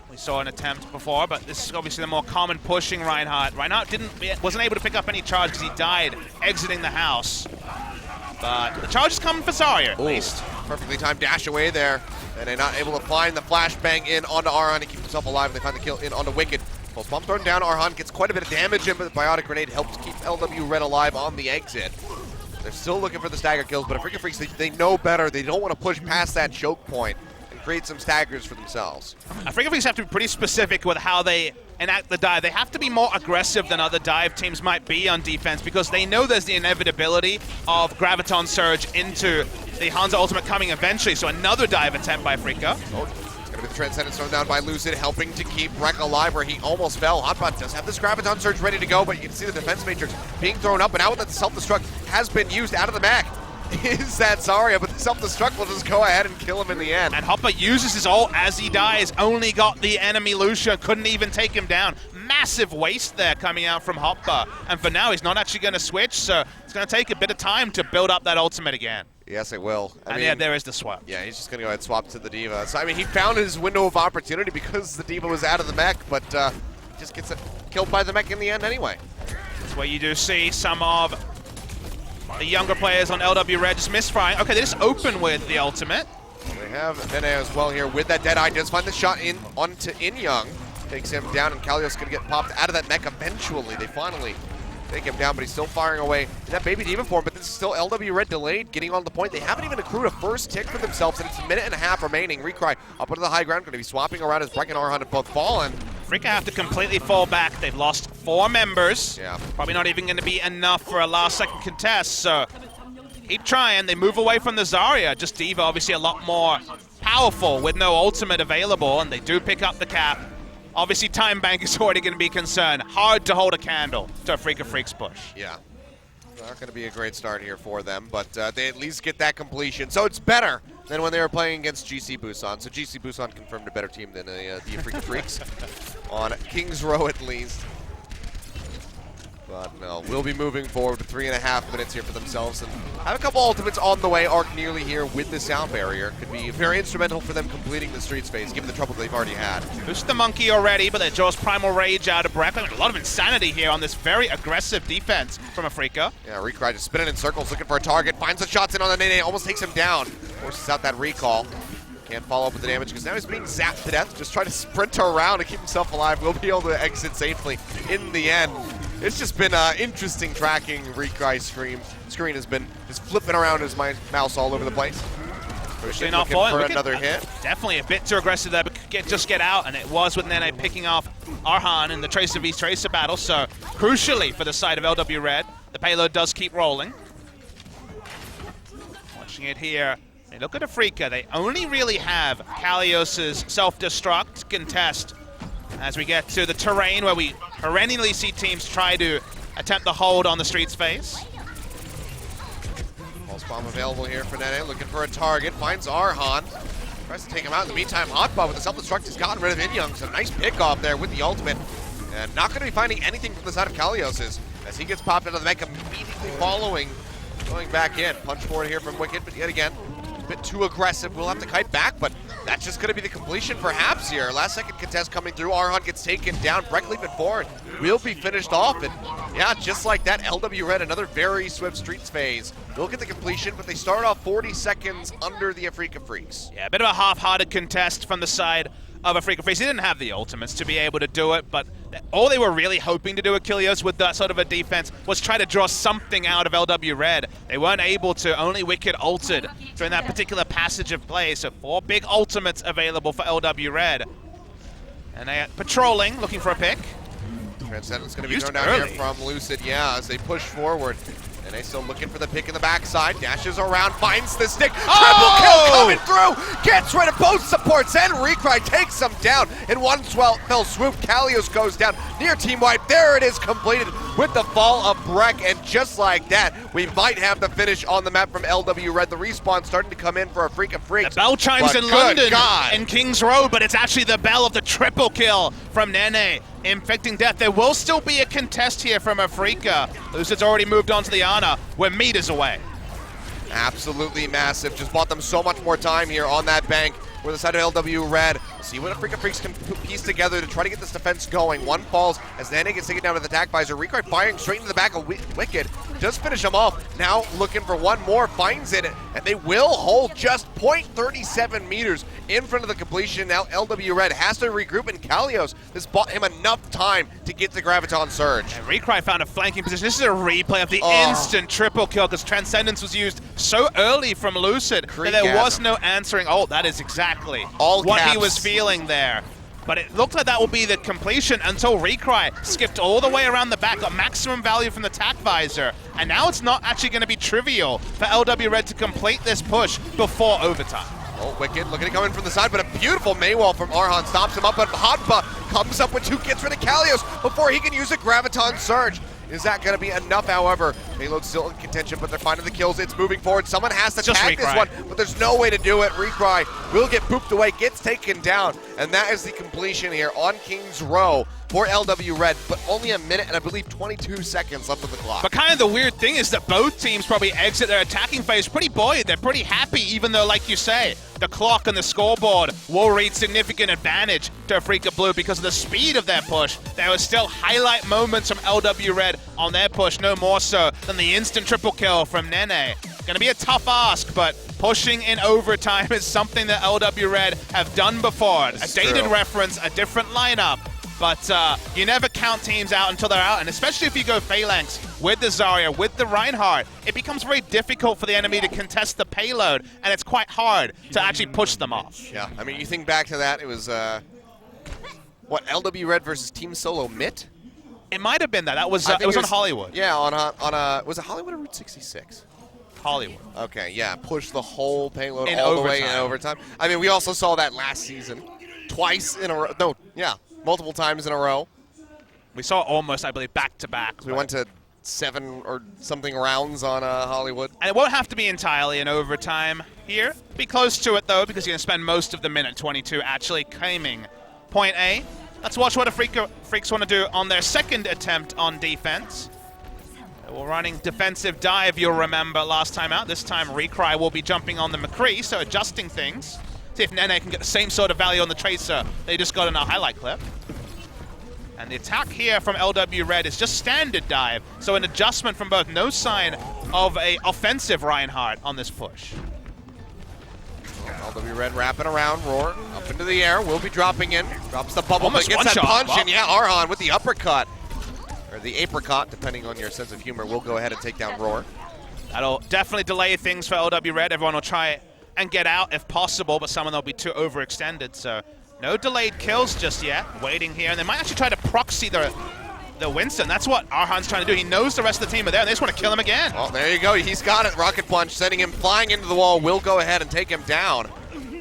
We saw an attempt before, but this is obviously the more common pushing Reinhardt. Reinhardt wasn't able to pick up any charge because he died exiting the house. But the charge is coming for Zarya, at least. Perfectly timed dash away there. And they're not able to find the flashbang in onto Arhan to keep himself alive, and they find the kill in onto Wicked. Pulse bomb thrown down, Arhan gets quite a bit of damage in, but the Biotic Grenade helps keep LW Red alive on the exit. They're still looking for the stagger kills, but Afreeca Freecs, they know better. They don't want to push past that choke point and create some staggers for themselves. Afreeca Freecs have to be pretty specific with how they enact the dive. They have to be more aggressive than other dive teams might be on defense because they know there's the inevitability of Graviton Surge into the Hanzo ultimate coming eventually. So another dive attempt by Afreeca. It's going to be the Transcendence thrown down by Lucid, helping to keep Rek alive where he almost fell. Hotbot does have this Graviton Surge ready to go, but you can see the Defense Matrix being thrown up, and now that the Self-Destruct has been used out of the mech, is that Zarya, but the Self-Destruct will just go ahead and kill him in the end. And Hopper uses his ult as he dies, only got the enemy Lucia, couldn't even take him down. Massive waste there coming out from Hopper, and for now he's not actually going to switch, so it's going to take a bit of time to build up that ultimate again. Yes, it will. I mean, yeah, there is the swap. Yeah, he's just going to go ahead and swap to the Diva. So, I mean, he found his window of opportunity because the Diva was out of the mech, but just gets killed by the mech in the end anyway. That's where you do see some of the younger players on LW Red just misfiring. Okay, they just open with the ultimate. They have Nene as well here with that Deadeye. Does find the shot in onto In-Young. Takes him down, and Kalios going to get popped out of that mech eventually. They finally take him down, but he's still firing away in that Baby Diva form, but this is still LW Red delayed, getting on the point. They haven't even accrued a first tick for themselves, and it's a minute and a half remaining. Recry up onto the high ground, going to be swapping around as Breck and Arhan have both fallen. Afreeca have to completely fall back. They've lost 4 members. Yeah. Probably not even going to be enough for a last-second contest, so keep trying. They move away from the Zarya. Just D.Va obviously a lot more powerful with no ultimate available, and they do pick up the cap. Obviously, Time Bank is already going to be concerned. Hard to hold a candle to a Freecs push. Yeah. Not going to be a great start here for them, but they at least get that completion. So it's better than when they were playing against GC Busan. So GC Busan confirmed a better team than the Afreeca Freecs on King's Row at least. But no, we'll be moving forward to 3.5 minutes here for themselves, and have a couple ultimates on the way. Arc nearly here with the sound barrier. Could be very instrumental for them completing the Streets phase, given the trouble they've already had. Boost the monkey already, but they draws Primal Rage out of breath. A lot of insanity here on this very aggressive defense from Afreeca. Yeah, Recry just spinning in circles, looking for a target. Finds the shots in on the Nene, almost takes him down. Forces out that recall. Can't follow up with the damage because now he's being zapped to death. Just trying to sprint around to keep himself alive. Will be able to exit safely in the end. It's just been interesting tracking Recry's screen has been just flipping around his mouse all over the place. Actually not falling. For another hit. Definitely a bit too aggressive there, but just get out, and it was with Nene picking off Arhan in the Tracer vs Tracer battle. So crucially for the side of LW Red, the payload does keep rolling. Watching it here. Hey, look at Afreeca. They only really have Kalios's self-destruct contest as we get to the terrain where we perennially see teams try to attempt the hold on the Streets phase. Pulse bomb available here for Nene, looking for a target, finds Arhan. Tries to take him out. In the meantime, Hotbot with the self-destruct has gotten rid of Inyoung, so nice pick off there with the ultimate. And not going to be finding anything from the side of Kalios's as he gets popped out of the mech immediately following, going back in. Punch forward here from Wicked, but yet again, a bit too aggressive. We'll have to kite back, but that's just going to be the completion perhaps here. Last second contest coming through. Arhan gets taken down. Breck leaping forward. Will be finished off. And yeah, just like that, LW Red, another very swift Streets phase. They'll get the completion, but they start off 40 seconds under the Afreeca Freecs. Yeah, a bit of a half-hearted contest from the side of Afreeca Freecs. They didn't have the ultimates to be able to do it, but all they were really hoping to do with Kilios with that sort of a defense was try to draw something out of LW Red. They weren't able to, only Wicked ulted during that particular passage of play, so 4 big ultimates available for LW Red. And they are patrolling, looking for a pick. Transcendent's going to be thrown down here from Lucid, yeah, as they push forward. And they still looking for the pick in the backside. Dashes around, finds the stick. Triple kill coming through. Gets rid of both supports, and Recry takes them down. In one fell swoop, Kalios goes down. Near team wipe. There it is, completed with the fall of Breck. And just like that, we might have the finish on the map from LW Red. The respawn starting to come in for Afreeca Freecs. The bell chimes in London in King's Road, but it's actually the bell of the triple kill from Nene. Infecting death. There will still be a contest here from Afreeca. Lucid's already moved on to the Ana. We're meters away. Absolutely massive. Just bought them so much more time here on that bank. We're the side of LW Red. See what Afreeca Freecs can piece together to try to get this defense going. One falls as Nene gets taken down with the attack visor. Recry firing straight into the back of Wicked. Does finish him off. Now looking for one more. Finds it. And they will hold just 0.37 meters in front of the completion. Now LW Red has to regroup, and Kalios has bought him enough time to get the Graviton Surge. And Recry found a flanking position. This is a replay of the instant triple kill because Transcendence was used so early from Lucid that there was no answering. Oh, that is exactly what he was feeling there. But it looked like that will be the completion until Recry skipped all the way around the back, got maximum value from the attack visor, and now it's not actually going to be trivial for LW Red to complete this push before overtime. Oh, Wicked looking to come in from the side, but a beautiful Maywall from Arhan stops him up, and Hotba comes up with 2 gets rid of Kalios before he can use a Graviton Surge. Is that going to be enough, however? Payload's still in contention, but they're finding the kills. It's moving forward. Someone has to tag this one, but there's no way to do it. Recry will get pooped away, gets taken down, and that is the completion here on King's Row for LW Red, but only a minute and I believe 22 seconds left of the clock. But kind of the weird thing is that both teams probably exit their attacking phase pretty buoyed. They're pretty happy, even though, like you say, the clock and the scoreboard will read significant advantage to Afreeca Blue because of the speed of their push. There was still highlight moments from LW Red on their push, no more so than the instant triple kill from Nene. Gonna be a tough ask, but pushing in overtime is something that LW Red have done before. A dated reference, a different lineup. But you never count teams out until they're out, and especially if you go Phalanx with the Zarya, with the Reinhardt, it becomes very difficult for the enemy to contest the payload, and it's quite hard to actually push them off. Yeah, I mean, you think back to that, it was, what, LW Red versus Team Solo Mitt? It might have been that. That was it was on Hollywood. Yeah, on was it Hollywood or Route 66? Hollywood. Okay, yeah, push the whole payload In all the way in overtime. overtime. I mean, we also saw that last season. Twice in a row. No, yeah, multiple times in a row. We saw almost, I believe, back-to-back. We went to 7 or something rounds on Hollywood. And it won't have to be entirely in overtime here. Be close to it, though, because you're going to spend most of the minute 22 actually claiming point A. Let's watch what Freecs want to do on their second attempt on defense. We're running defensive dive, you'll remember, last time out. This time, Recry will be jumping on the McCree, so adjusting things. See if Nene can get the same sort of value on the Tracer they just got in our highlight clip. And the attack here from LW Red is just standard dive, so an adjustment from both. No sign of a offensive Reinhardt on this push. LW Red wrapping around, Roar up into the air, will be dropping in, drops the bubble, Almost but gets that one-shot. punch, and yeah, Arhan with the uppercut, or the apricot, depending on your sense of humor, will go ahead and take down Roar. That'll definitely delay things for LW Red. Everyone will try and get out if possible, but some of them will be too overextended, so no delayed kills just yet. Waiting here, and they might actually try to proxy the Winston. That's what Arhan's trying to do. He knows the rest of the team are there, and they just want to kill him again. Well, there you go. He's got it. Rocket Punch sending him flying into the wall. Will go ahead and take him down.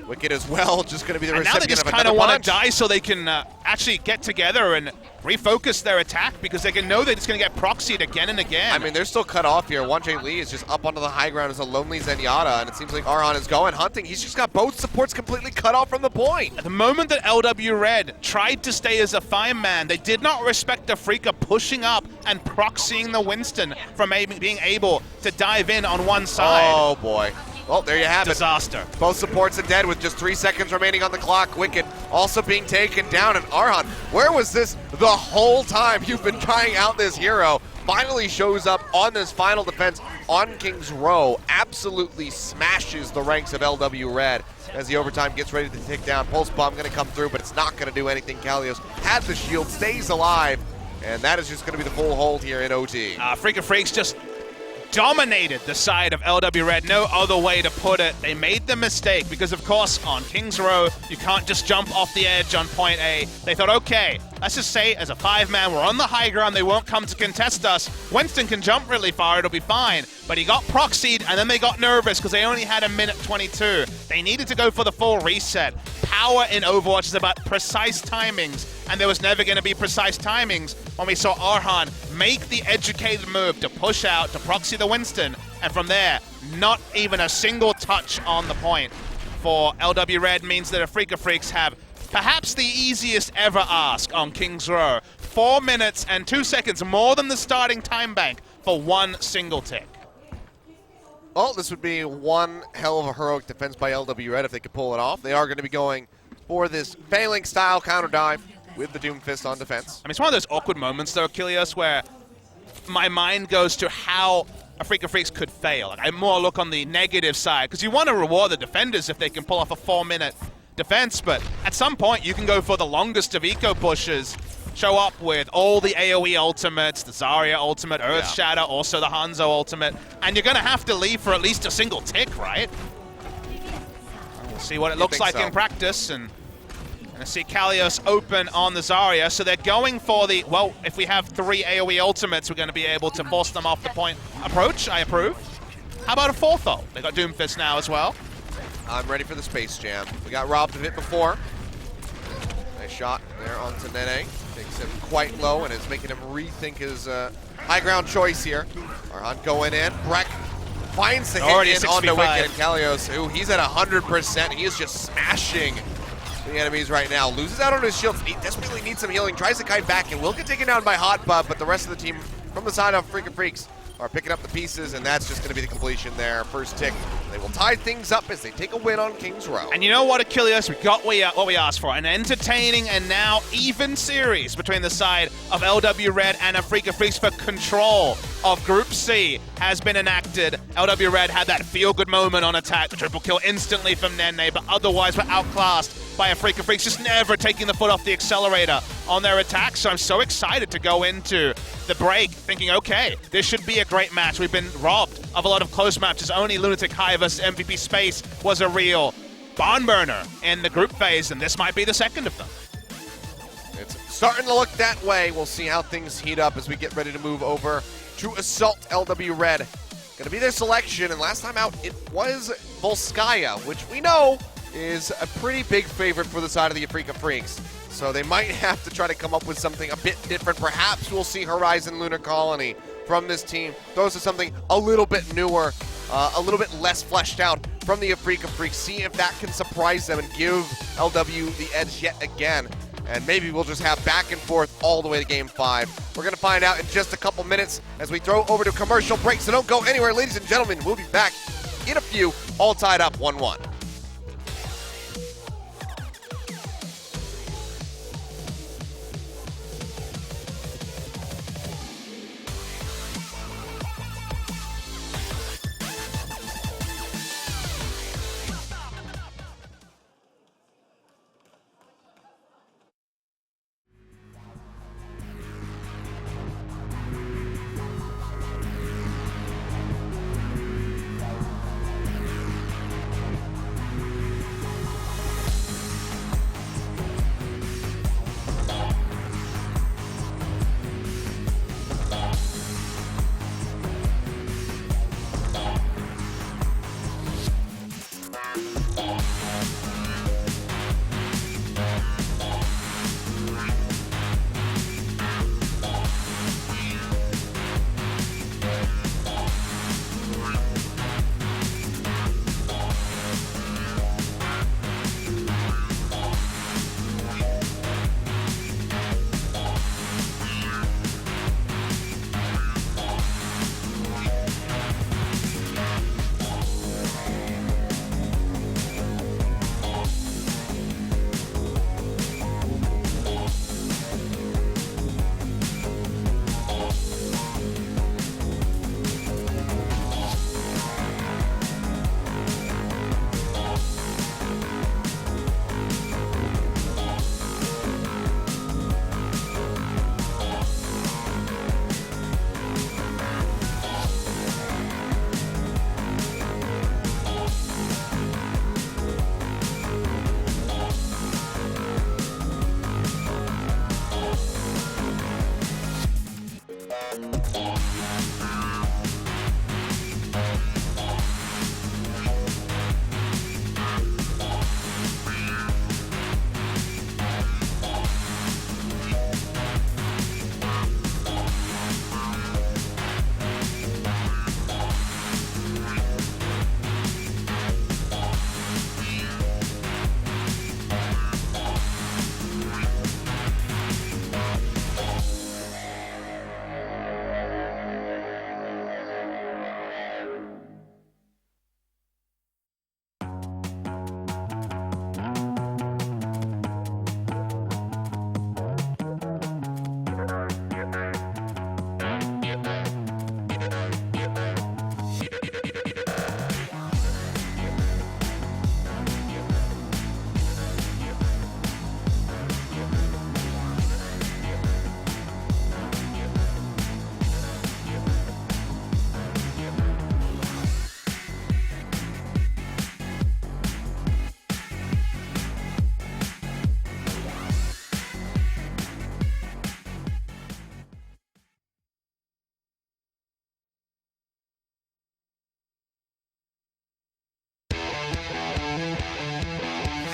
Wicked as well, just going to be the And now they recipient just of kind another of want punch. to die so they can actually get together and refocus their attack, because they can know they're just going to get proxied again and again. I mean, they're still cut off here. 1J Lee is just up onto the high ground as a lonely Zenyatta, and it seems like Arhan is going hunting. He's just got both supports completely cut off from the point. The moment that LW Red tried to stay as a fireman, they did not respect Afreeca pushing up and proxying the Winston from being able to dive in on one side. Oh, boy. Well, there you have it. Disaster. Both supports are dead with just 3 seconds remaining on the clock. Wicked also being taken down. And Arhan, where was this the whole time you've been trying out this hero? Finally shows up on this final defense on King's Row. Absolutely smashes the ranks of LW Red as the overtime gets ready to take down. Pulse Bomb going to come through, but it's not going to do anything. Kalios had the shield, stays alive, and that is just going to be the full hold here in OT. Freecs just dominated the side of LW Red. No other way to put it. They made the mistake because, of course, on King's Row, you can't just jump off the edge on point A. They thought, okay, let's just say as a 5-man, we're on the high ground, they won't come to contest us. Winston can jump really far, it'll be fine. But he got proxied, and then they got nervous because they only had a minute 22. They needed to go for the full reset. Power in Overwatch is about precise timings, and there was never going to be precise timings when we saw Arhan make the educated move to push out, to proxy the Winston, and from there, not even a single touch on the point for LW Red means that Afreeca Freecs have perhaps the easiest ever ask on King's Row. 4 minutes and 2 seconds more than the starting time bank for one single tick. Well, this would be one hell of a heroic defense by LW Red if they could pull it off. They are going to be going for this Phalanx style counter dive with the Doom Fist on defense. I mean, it's one of those awkward moments, though, Kilios, where my mind goes to how Afreeca Freecs could fail. Like, I more look on the negative side, because you want to reward the defenders if they can pull off a 4-minute defense, but at some point you can go for the longest of eco pushes, show up with all the AoE ultimates, the Zarya ultimate, Earth Shatter, also the Hanzo ultimate, and you're going to have to leave for at least a single tick, right? We'll see what it looks like in practice, and I see Kalios open on the Zarya, so they're going for the, well, if we have 3 AoE ultimates, we're going to be able to force them off the point approach. I approve. How about a 4th ult? They got Doomfist now as well. I'm ready for the Space Jam. We got robbed of it before. Nice shot there onto Nene. Takes him quite low and is making him rethink his high ground choice here. Arhan going in. Breck finds the hit in onto Wicked, and Kalios, who he's at 100%. He is just smashing the enemies right now. Loses out on his shields. He desperately needs some healing. Tries to kite back and will get taken down by Hot Bub, but the rest of the team from the side of Freeca Freecs are picking up the pieces, and that's just going to be the completion there. First tick. They will tie things up as they take a win on King's Row. And you know what, Achilles? We got what we asked for. An entertaining and now even series between the side of LW Red and Afreeca Freecs for control of Group C has been enacted. LW Red had that feel-good moment on attack, the triple kill instantly from Nene, but otherwise were outclassed by Afreeca Freecs, just never taking the foot off the accelerator on their attack. So I'm so excited to go into the break thinking, okay, this should be a great match. We've been robbed of a lot of close matches. Only Lunatic High versus MVP Space was a real barn burner in the group phase, and this might be the second of them. It's starting to look that way. We'll see how things heat up as we get ready to move over to Assault LW Red going to be their selection, and last time out it was Volskaya, which we know is a pretty big favorite for the side of the Afreeca Freecs. So they might have to try to come up with something a bit different. Perhaps we'll see Horizon Lunar Colony from this team. Those are something a little bit newer, a little bit less fleshed out from the Afreeca Freecs. See if that can surprise them and give LW the edge yet again. And maybe we'll just have back and forth all the way to Game 5. We're going to find out in just a couple minutes as we throw over to commercial break. So don't go anywhere, ladies and gentlemen. We'll be back in a few, all tied up 1-1.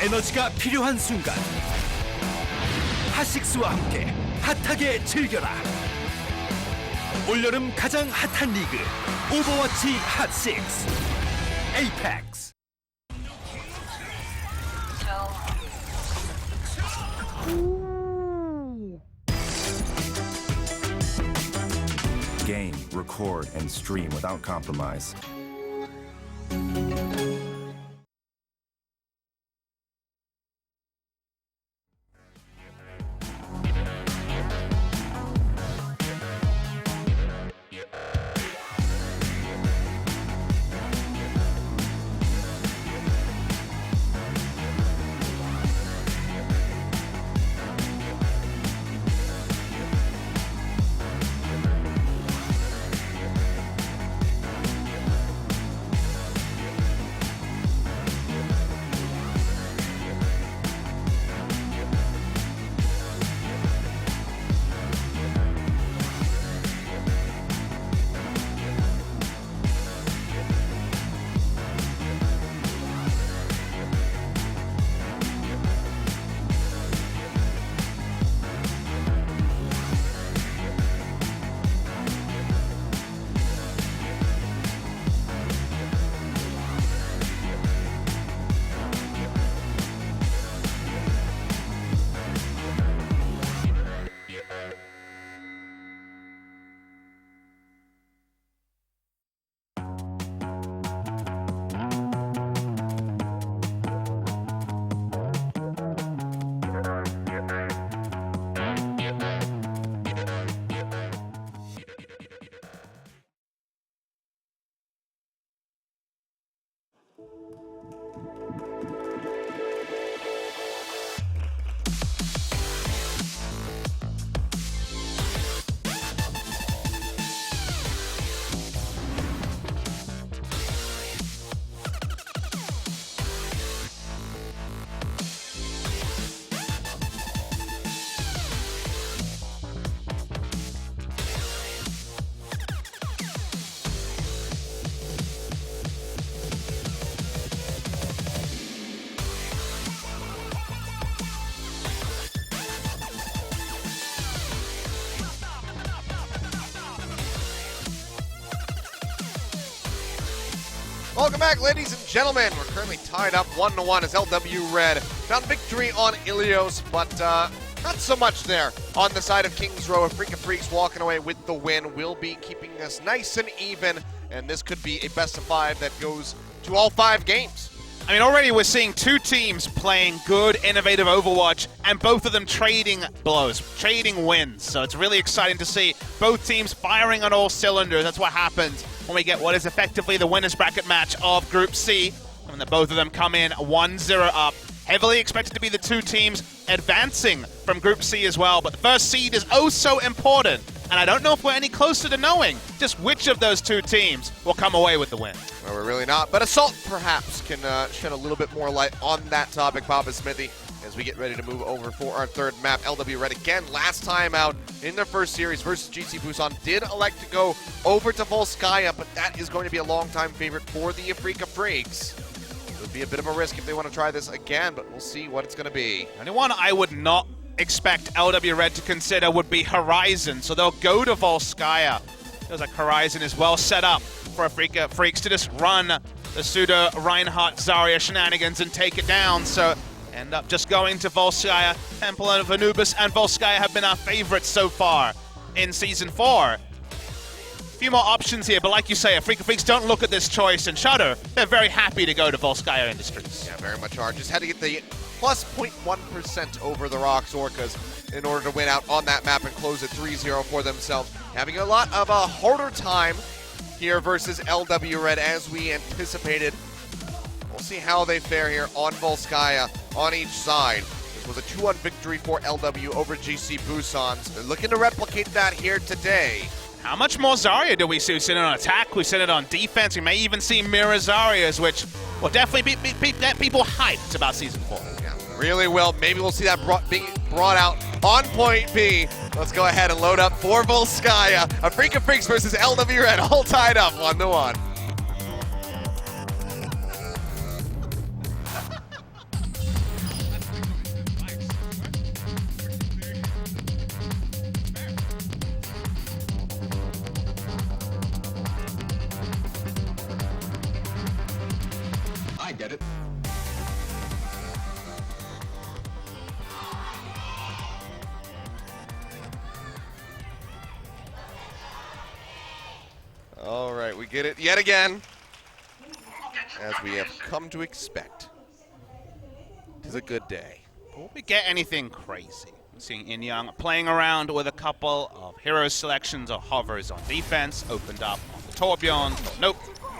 에너지가 필요한 순간 핫식스와 함께 핫하게 즐겨라. 올여름 가장 핫한 리그 오버워치 핫식스 에이펙스. Game, record, and stream without compromise. Welcome back, ladies and gentlemen. We're currently tied up 1-1 as LW Red found victory on Ilios, but not so much there on the side of Kings Row. Afreeca Freecs walking away with the win. Will be keeping us nice and even, and this could be a best of 5 that goes to all 5 games. I mean, already we're seeing 2 teams playing good, innovative Overwatch, and both of them trading blows, trading wins. So it's really exciting to see both teams firing on all cylinders. That's what happens when we get what is effectively the winner's bracket match of Group C. And that both of them come in 1-0 up. Heavily expected to be the 2 teams advancing from Group C as well. But the first seed is oh so important. And I don't know if we're any closer to knowing just which of those 2 teams will come away with the win. Well, we're really not, but Assault perhaps can shed a little bit more light on that topic, Papa Smithy, as we get ready to move over for our 3rd map. LW Red again, last time out in their first series versus GC Busan, did elect to go over to Volskaya, but that is going to be a long-time favorite for the Afreeca Freecs. It would be a bit of a risk if they want to try this again, but we'll see what it's going to be. Anyone I would not expect LW Red to consider would be Horizon, so they'll go to Volskaya. Feels like Horizon is well set up for Afreeca Freecs to just run the pseudo Reinhardt Zarya shenanigans and take it down, so end up just going to Volskaya. Temple of Anubis and Volskaya have been our favorites so far in Season 4. A few more options here, but like you say, Afreeca Freecs don't look at this choice and shudder. They're very happy to go to Volskaya Industries. Yeah, very much are. Just had to get the plus 0.1% over the Rocks Orcas in order to win out on that map and close it 3-0 for themselves. Having a lot of a harder time here versus LW Red as we anticipated. We'll see how they fare here on Volskaya on each side. This was a 2-1 victory for LW over GC Busan. So they're looking to replicate that here today. How much more Zarya do we see? We've seen it on attack, we've seen it on defense, we may even see mirror Zaryas, which will definitely get people hyped about Season 4. Yeah, really will. Maybe we'll see that being brought out on Point B. Let's go ahead and load up for Volskaya. Afreeca Freecs versus LW Red, all tied up 1-1. I get it. All right, we get it yet again, as we have come to expect. It is a good day. Before we get anything crazy, seeing Inyoung playing around with a couple of hero selections or hovers on defense, opened up on the Torbjorn, thought, nope.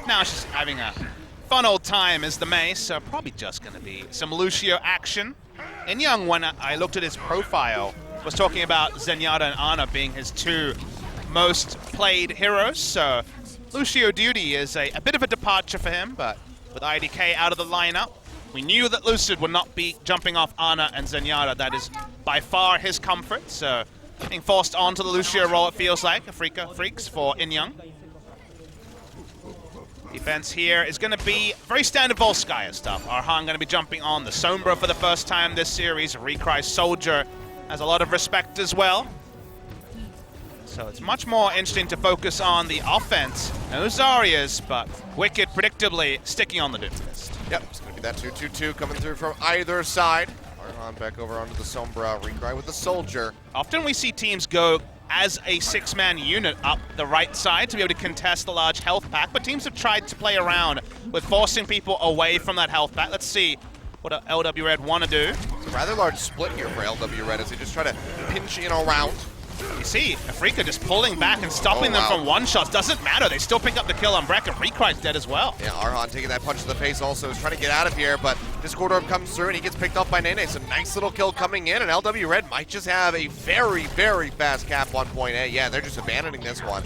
Now she's having a fun old time as the Mei, so probably just going to be some Lucio action. Inyoung, when I looked at his profile, was talking about Zenyatta and Ana being his 2 most played heroes, so Lucio duty is a bit of a departure for him, but with IDK out of the lineup, we knew that Lucid would not be jumping off Ana and Zenyatta. That is by far his comfort, so being forced onto the Lucio role, it feels like, Afreeca Freecs for Inyoung. Defense here is going to be very standard Volskaya stuff. Arhan going to be jumping on the Sombra for the first time this series. Recry Soldier has a lot of respect as well. So it's much more interesting to focus on the offense. No Zaryas, but Wicked predictably sticking on the Doomfist. Yep, it's going to be that 2-2-2 coming through from either side. Arhan back over onto the Sombra, Recry with the Soldier. Often we see teams go as a 6-man unit up the right side to be able to contest the large health pack, but teams have tried to play around with forcing people away from that health pack. Let's see what LW Red want to do. It's a rather large split here for LW Red as they just try to pinch in around. You see Afreeca just pulling back and stopping them from one-shots. Doesn't matter, they still pick up the kill on Breck, and Recry's dead as well. Yeah, Arhan taking that punch to the face also is trying to get out of here, but Discord Orb comes through and he gets picked up by Nene. So nice little kill coming in, and LW Red might just have a very, very fast cap on point A. Yeah, they're just abandoning this one.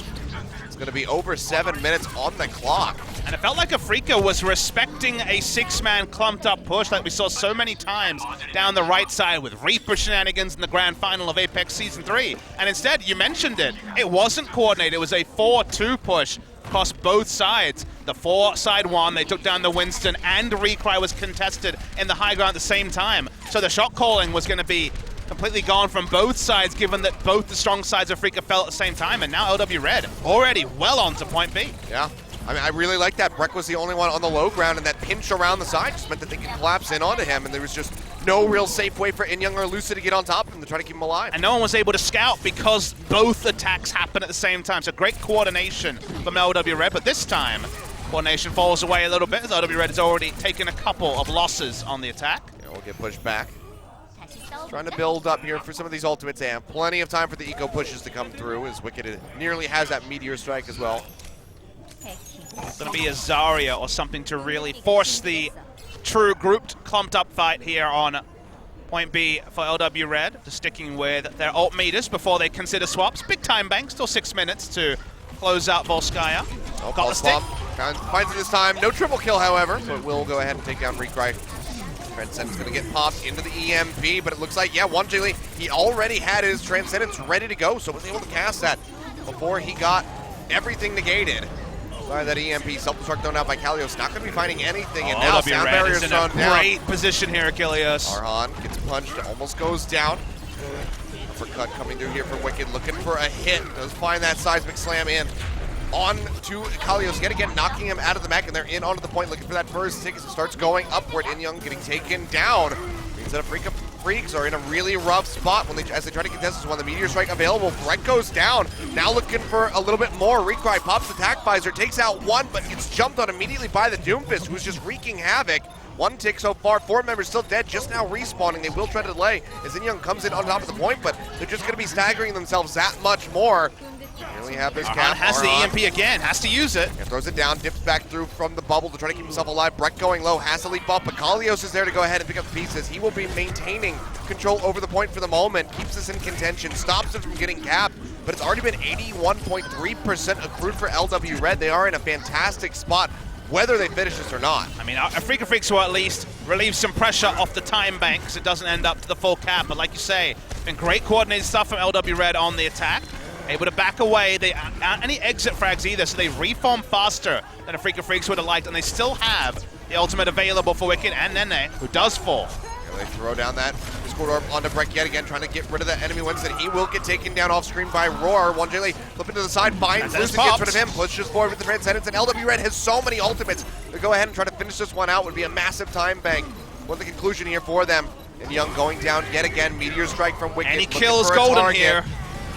It's going to be over 7 minutes on the clock. And it felt like Afreeca was respecting a 6-man clumped up push like we saw so many times down the right side with Reaper shenanigans in the grand final of Apex Season 3. And instead, you mentioned it, it wasn't coordinated. It was a 4-2 push across both sides. The 4 side won, they took down the Winston, and Recry was contested in the high ground at the same time. So the shot calling was going to be completely gone from both sides, given that both the strong sides of Afreeca fell at the same time, and now LW Red already well on to point B. Yeah, I mean, I really like that. Breck was the only one on the low ground, and that pinch around the side just meant that they could collapse in onto him, and there was just no real safe way for Inyoung or Lucid to get on top of him to try to keep him alive. And no one was able to scout because both attacks happen at the same time. So great coordination from LW Red, but this time, coordination falls away a little bit as LW Red has already taken a couple of losses on the attack. Yeah, we'll get pushed back. Trying to build up here for some of these ultimates. They have plenty of time for the eco pushes to come through, as Wicked nearly has that Meteor Strike as well. It's going to be a Zarya or something to really force the true grouped, clumped up fight here on point B for LW Red. Just sticking with their ult meters before they consider swaps. Big time bank, still 6 minutes to close out Volskaya. Oh, Got the stick. Finds it this time. No triple kill, however, so it will go ahead and take down Recry. Transcendence going to get popped into the EMP, but it looks like, yeah, Wanjili, he already had his Transcendence ready to go, so was able to cast that before he got everything negated. Sorry, that EMP self-destruct thrown out by Kalios. Not going to be finding anything, and now sound barrier is in thrown a down. great position here, Achilles. Arhan gets punched, almost goes down. Uppercut coming through here for Wicked, looking for a hit. Does find that seismic slam in. On to Kalios, yet again knocking him out of the mech, and they're in onto the point looking for that first tick as it starts going upward. Inyoung getting taken down. Means that Freecs are in a really rough spot as they try to contest this one. The Meteor Strike available. Breck goes down. Now looking for a little bit more. Recry pops the attack visor, takes out one, but gets jumped on immediately by the Doomfist, who's just wreaking havoc. One tick so far, 4 members still dead, just now respawning. They will try to delay as Inyoung comes in on top of the point, but they're just going to be staggering themselves that much more. Really have this cap. Has the EMP again, has to use it. And throws it down, dips back through from the bubble to try to keep himself alive. Breck going low, has to leap up, but Kalios is there to go ahead and pick up the pieces. He will be maintaining control over the point for the moment, keeps us in contention, stops it from getting capped, but it's already been 81.3% accrued for LW Red. They are in a fantastic spot, whether they finish this or not. I mean, Afreeca Freecs will at least relieve some pressure off the time bank because it doesn't end up to the full cap, but like you say, been great coordinated stuff from LW Red on the attack. Able to back away. They aren't any exit frags either, so they reform faster than Afreeca Freecs would have liked, and they still have the ultimate available for Wicked and Nene, who does fall. Yeah, they throw down that Discord Orb onto Breck yet again, trying to get rid of that enemy Winston. He will get taken down off screen by Roar. Wanjili flipping to the side, finds Lucid, gets rid of him, pushes forward with the Transcendence, and LW Red has so many ultimates. To go ahead and try to finish this one out would be a massive time bank. What's the conclusion here for them? And Young going down yet again. Meteor Strike from Wicked. And he kills Golden here.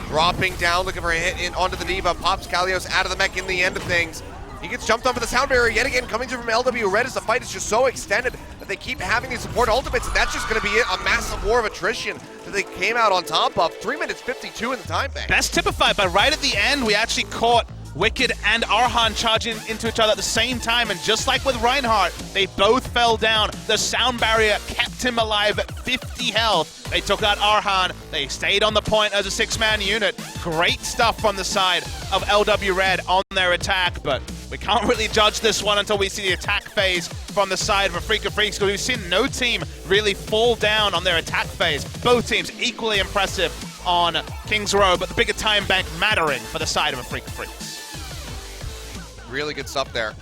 Dropping down, looking for a hit in onto the Diva. Pops Kalios out of the mech in the end of things. He gets jumped onto the sound barrier yet again, coming through from LW Red as the fight is just so extended that they keep having these support ultimates, and that's just going to be it, a massive war of attrition that they came out on top of. 3 minutes 52 in the time bank. Best typified, but right at the end, we actually caught Wicked and Arhan charging into each other at the same time, and just like with Reinhardt, they both fell down. The sound barrier kept him alive at 50 health. They took out Arhan. They stayed on the point as a 6-man unit. Great stuff from the side of LW Red on their attack, but we can't really judge this one until we see the attack phase from the side of Afreeca Freecs, because we've seen no team really fall down on their attack phase. Both teams equally impressive on King's Row, but the bigger time bank mattering for the side of Afreeca Freecs. Really good stuff there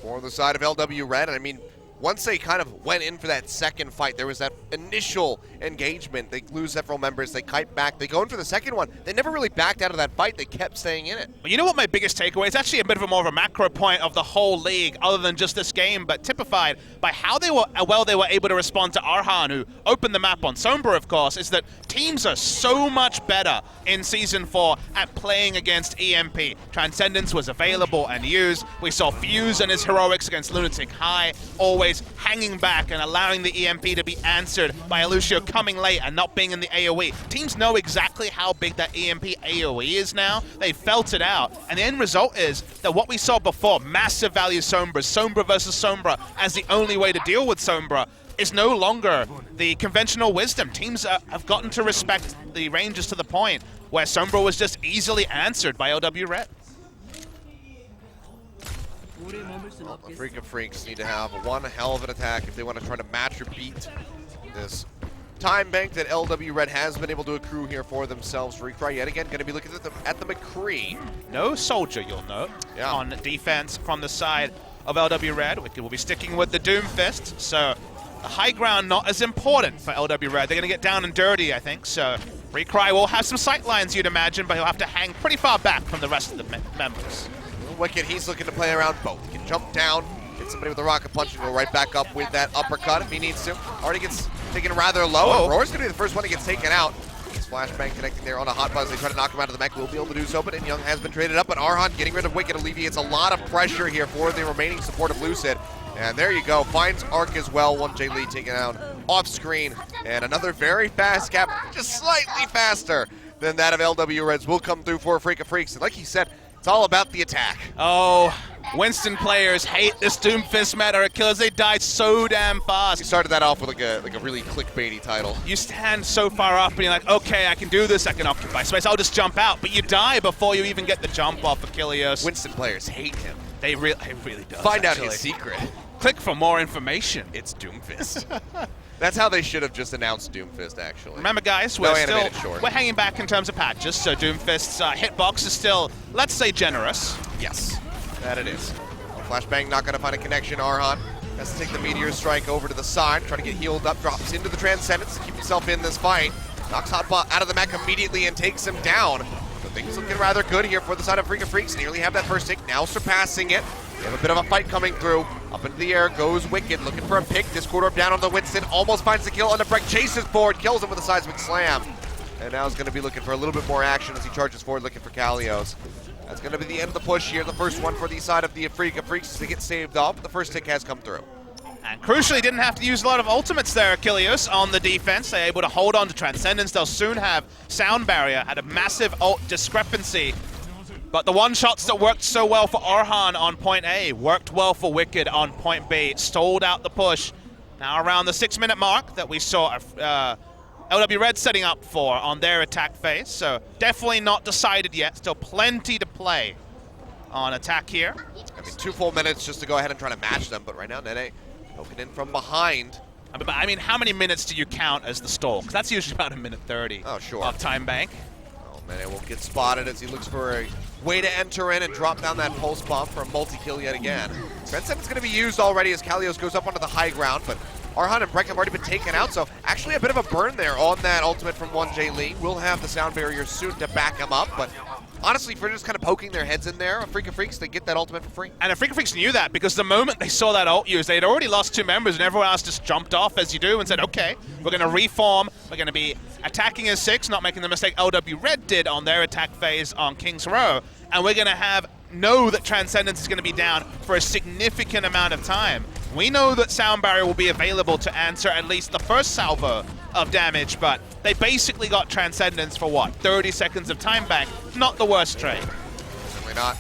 for the side of LW Red. And I mean, once they kind of went in for that second fight, there was that initial engagement. They lose several members, they kite back, they go in for the second one. They never really backed out of that fight, they kept staying in it. But you know what my biggest takeaway is? Actually a bit of a more of a macro point of the whole league, other than just this game, but typified by how they were able to respond to Arhan, who opened the map on Sombra, of course, is that teams are so much better in Season 4 at playing against EMP. Transcendence was available and used. We saw Fuse and his heroics against Lunatic High, always hanging back and allowing the EMP to be answered by Lucio coming late and not being in the AoE. Teams know exactly how big that EMP AoE is now. They felt it out. And the end result is that what we saw before, massive value Sombra versus Sombra as the only way to deal with Sombra, is no longer the conventional wisdom. Teams have gotten to respect the ranges to the point where Sombra was just easily answered by LW Red. Afreeca Freecs need to have one hell of an attack if they want to try to match or beat this time bank that LW Red has been able to accrue here for themselves. Recry yet again going to be looking at the McCree. No soldier, you'll note, on defense from the side of LW Red. Wicked will be sticking with the Doomfist, so the high ground not as important for LW Red. They're going to get down and dirty, I think, so Recry will have some sight lines, you'd imagine, but he'll have to hang pretty far back from the rest of the members. Wicked, he's looking to play around both. He can jump down, hit somebody with a rocket punch, and go right back up with that uppercut if he needs to. Already gets taken rather low, and Roar's going to be the first one to get taken out. His flashbang connecting there on a hot buzz. They try to knock him out of the mech. Will be able to do so, but Young has been traded up. But Arhan getting rid of Wicked alleviates a lot of pressure here for the remaining support of Lucid. And there you go. Finds Arc as well. 1J Lee taken out off screen. And another very fast cap, just slightly faster than that of LW Reds, will come through for Afreeca Freecs. And like he said, it's all about the attack. Oh, Winston players hate this Doomfist meta because they die so damn fast. He started that off with like a really clickbaity title. You stand so far up and you're like, okay, I can do this, I can occupy space, I'll just jump out. But you die before you even get the jump off Achilles. Winston players hate him. They really do. Find out his secret. Click for more information. It's Doomfist. That's how they should have just announced Doomfist, actually. Remember, guys, we're hanging back in terms of patches, so Doomfist's hitbox is still, let's say, generous. Yes, that it is. Flashbang not going to find a connection. Arhan has to take the Meteor Strike over to the side, try to get healed up, drops into the Transcendence to keep himself in this fight. Knocks Hotbot out of the mech immediately and takes him down. So things looking rather good here for the side of Afreeca Freecs. Nearly have that first tick, now surpassing it. We have a bit of a fight coming through. Up into the air goes Wicked, looking for a pick. Discord Orb down on the Winston, almost finds the kill on the Breck, chases forward, kills him with a seismic slam. And now he's going to be looking for a little bit more action as he charges forward, looking for Kalios. That's going to be the end of the push here. The first one for the side of the Afreeca Freecs as they get saved off. The first tick has come through. And crucially, didn't have to use a lot of ultimates there, Achilles, on the defense. They're able to hold on to Transcendence. They'll soon have Sound Barrier. Had a massive ult discrepancy. But the one-shots that worked so well for Arhan on point A worked well for Wicked on point B. It stalled out the push. Now around the 6-minute mark that we saw LW Red setting up for on their attack phase. So definitely not decided yet. Still plenty to play on attack here. I mean, 2 full minutes just to go ahead and try to match them. But right now, Nene poking in from behind. I mean, how many minutes do you count as the stall? Because that's usually about 1:30. Oh, sure. Of time bank. Oh, Nene will get spotted as he looks for a way to enter in and drop down that pulse bomb for a multi-kill yet again. Transcendence going to be used already as Kalios goes up onto the high ground, but Arhan and Breck have already been taken out, so actually a bit of a burn there on that ultimate from 1J Lee. We'll have the Sound Barrier soon to back him up, but honestly, for just kind of poking their heads in there, Afreeca Freecs, they get that ultimate for free. And Afreeca Freecs knew that because the moment they saw that ult used, they had already lost 2 members and everyone else just jumped off as you do and said, okay, we're going to reform, we're going to be attacking as 6, not making the mistake LW Red did on their attack phase on King's Row, and we're going to know that Transcendence is going to be down for a significant amount of time. We know that Sound Barrier will be available to answer at least the first salvo of damage, but they basically got Transcendence for what, 30 seconds of time back? Not the worst trade. Certainly not.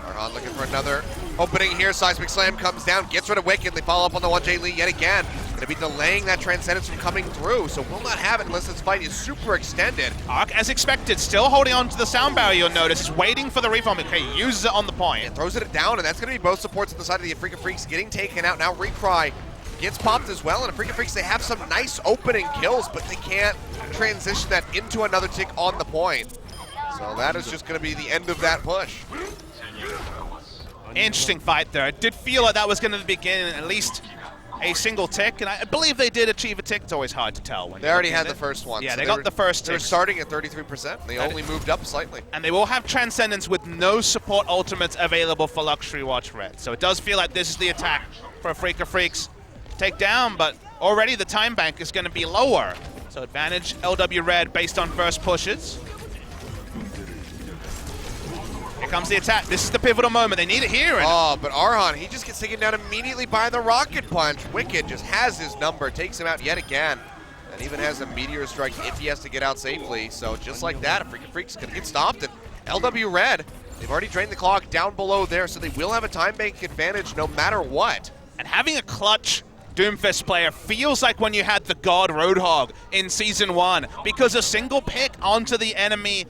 Arhan looking for another opening here. Seismic Slam comes down, gets rid of Wicked. They follow up on the 1J Lee yet again. Going to be delaying that Transcendence from coming through, so will not have it unless this fight is super extended. Arc, as expected, still holding on to the Sound Barrier, you'll notice, is waiting for the reform. Okay, uses it on the point. And throws it down, and that's going to be both supports on the side of the Afreeca Freecs getting taken out. Now Recry gets popped as well, and Afreeca Freecs, they have some nice opening kills, but they can't transition that into another tick on the point. So that is just going to be the end of that push. Interesting fight there. It did feel like that was going to begin at least a single tick, and I believe they did achieve a tick. It's always hard to tell. They already had the first one. Yeah, so they got the first tick. They're starting at 33%. They only moved up slightly. And they will have Transcendence with no support ultimates available for Luxury Watch Red. So it does feel like this is the attack for Afreeca Freecs. Take down, but already the time bank is going to be lower. So advantage LW Red based on first pushes. Here comes the attack. This is the pivotal moment. They need it here. Oh, but Arhan, he just gets taken down immediately by the rocket punch. Wicked just has his number, takes him out yet again. And even has a Meteor Strike if he has to get out safely. So just like that, Afreeca Freecs going to get stopped. And LW Red, they've already drained the clock down below there, so they will have a time bank advantage no matter what. And having a clutch Doomfist player feels like when you had the God Roadhog in Season 1, because a single pick onto the enemy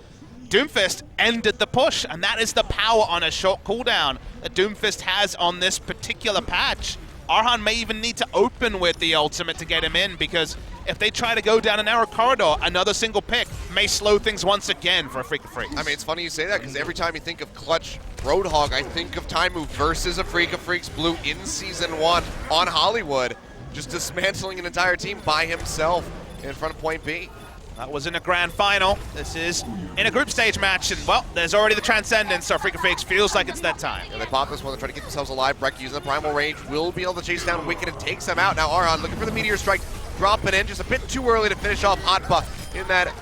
Doomfist ended the push, and that is the power on a short cooldown that Doomfist has on this particular patch. Arhan may even need to open with the ultimate to get him in, because if they try to go down a narrow corridor, another single pick may slow things once again for Afreeca Freecs. I mean, it's funny you say that, because every time you think of clutch Roadhog, I think of Time Move versus Afreeca Freecs Blue in Season 1 on Hollywood, just dismantling an entire team by himself in front of point B. That was in a grand final. This is in a group stage match, and well, there's already the Transcendence, so Afreeca Freecs feels like it's that time. And they pop this one, they try to keep themselves alive. Breck using the primal range will be able to chase down Wicked and takes them out. Now Arhan looking for the Meteor Strike, dropping in just a bit too early to finish off Hotba in that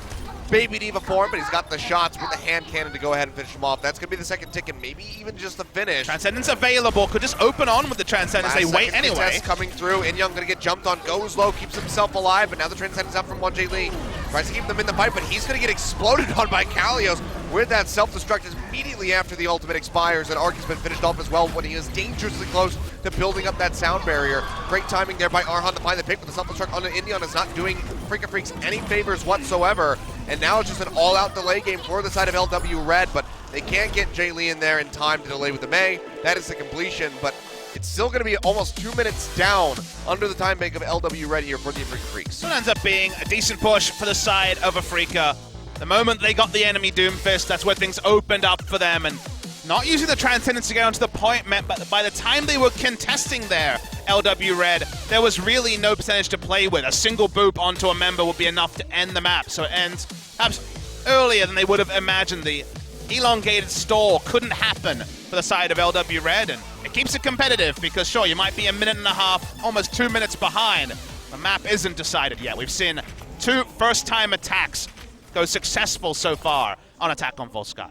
Baby Diva form, but he's got the shots with the hand cannon to go ahead and finish him off. That's going to be the second tick and maybe even just the finish. Transcendence available, could just open on with the Transcendence. They wait anyway. Coming through, In Young going to get jumped on, goes low, keeps himself alive, but now the Transcendence out from 1J Lee. Tries to keep them in the fight, but he's going to get exploded on by Kalios with that self-destruct immediately after the ultimate expires, and Arc has been finished off as well when he is dangerously close to building up that sound barrier. Great timing there by Arhan to find the pick, but the self-destruct on the Indian is not doing Afreeca Freecs any favors whatsoever, and now it's just an all-out delay game for the side of LW Red, but they can't get Jay Lee in there in time to delay with the Mei. That is the completion, but it's still going to be almost 2 minutes down under the time bank of LW Red here for the Afreeca Freecs. So it ends up being a decent push for the side of Afreeca. The moment they got the enemy Doomfist, that's where things opened up for them, and not using the Transcendence to get onto the point meant but by the time they were contesting there, LW Red, there was really no percentage to play with. A single boop onto a member would be enough to end the map, so it ends perhaps earlier than they would have imagined. The elongated stall couldn't happen for the side of LW Red, and it keeps it competitive because sure, you might be a minute and a half, almost 2 minutes behind. The map isn't decided yet. We've seen 2 first-time attacks go successful so far on Attack on Full Sky.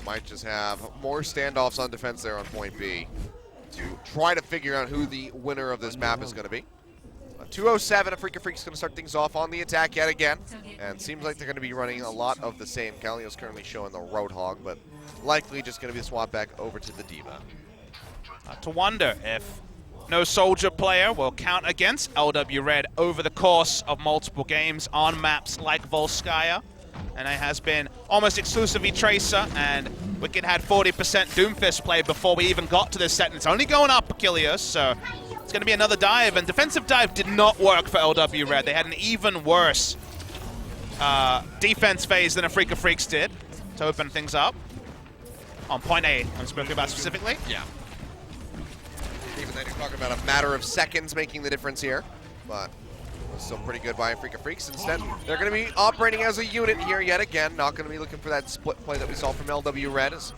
Might just have more standoffs on defense there on point B to try to figure out who the winner of this map is going to be. 207, Afreeca Freecs going to start things off on the attack yet again, and seems like they're going to be running a lot of the same. Kalio's currently showing the Roadhog, but likely just going to be swapped back over to the Diva. To wonder if no Soldier player will count against LW Red over the course of multiple games on maps like Volskaya. And it has been almost exclusively Tracer, and Wicked had 40% Doomfist play before we even got to this set, and it's only going up Achilles, so it's going to be another dive, and defensive dive did not work for LW Red. They had an even worse defense phase than Afreeca Freecs did to open things up. On point A, I'm speaking about specifically. Yeah. Even then, you're talking about a matter of seconds making the difference here, but still pretty good by Afreeca Freecs. Instead, they're going to be operating as a unit here yet again. Not going to be looking for that split play that we saw from LW Red as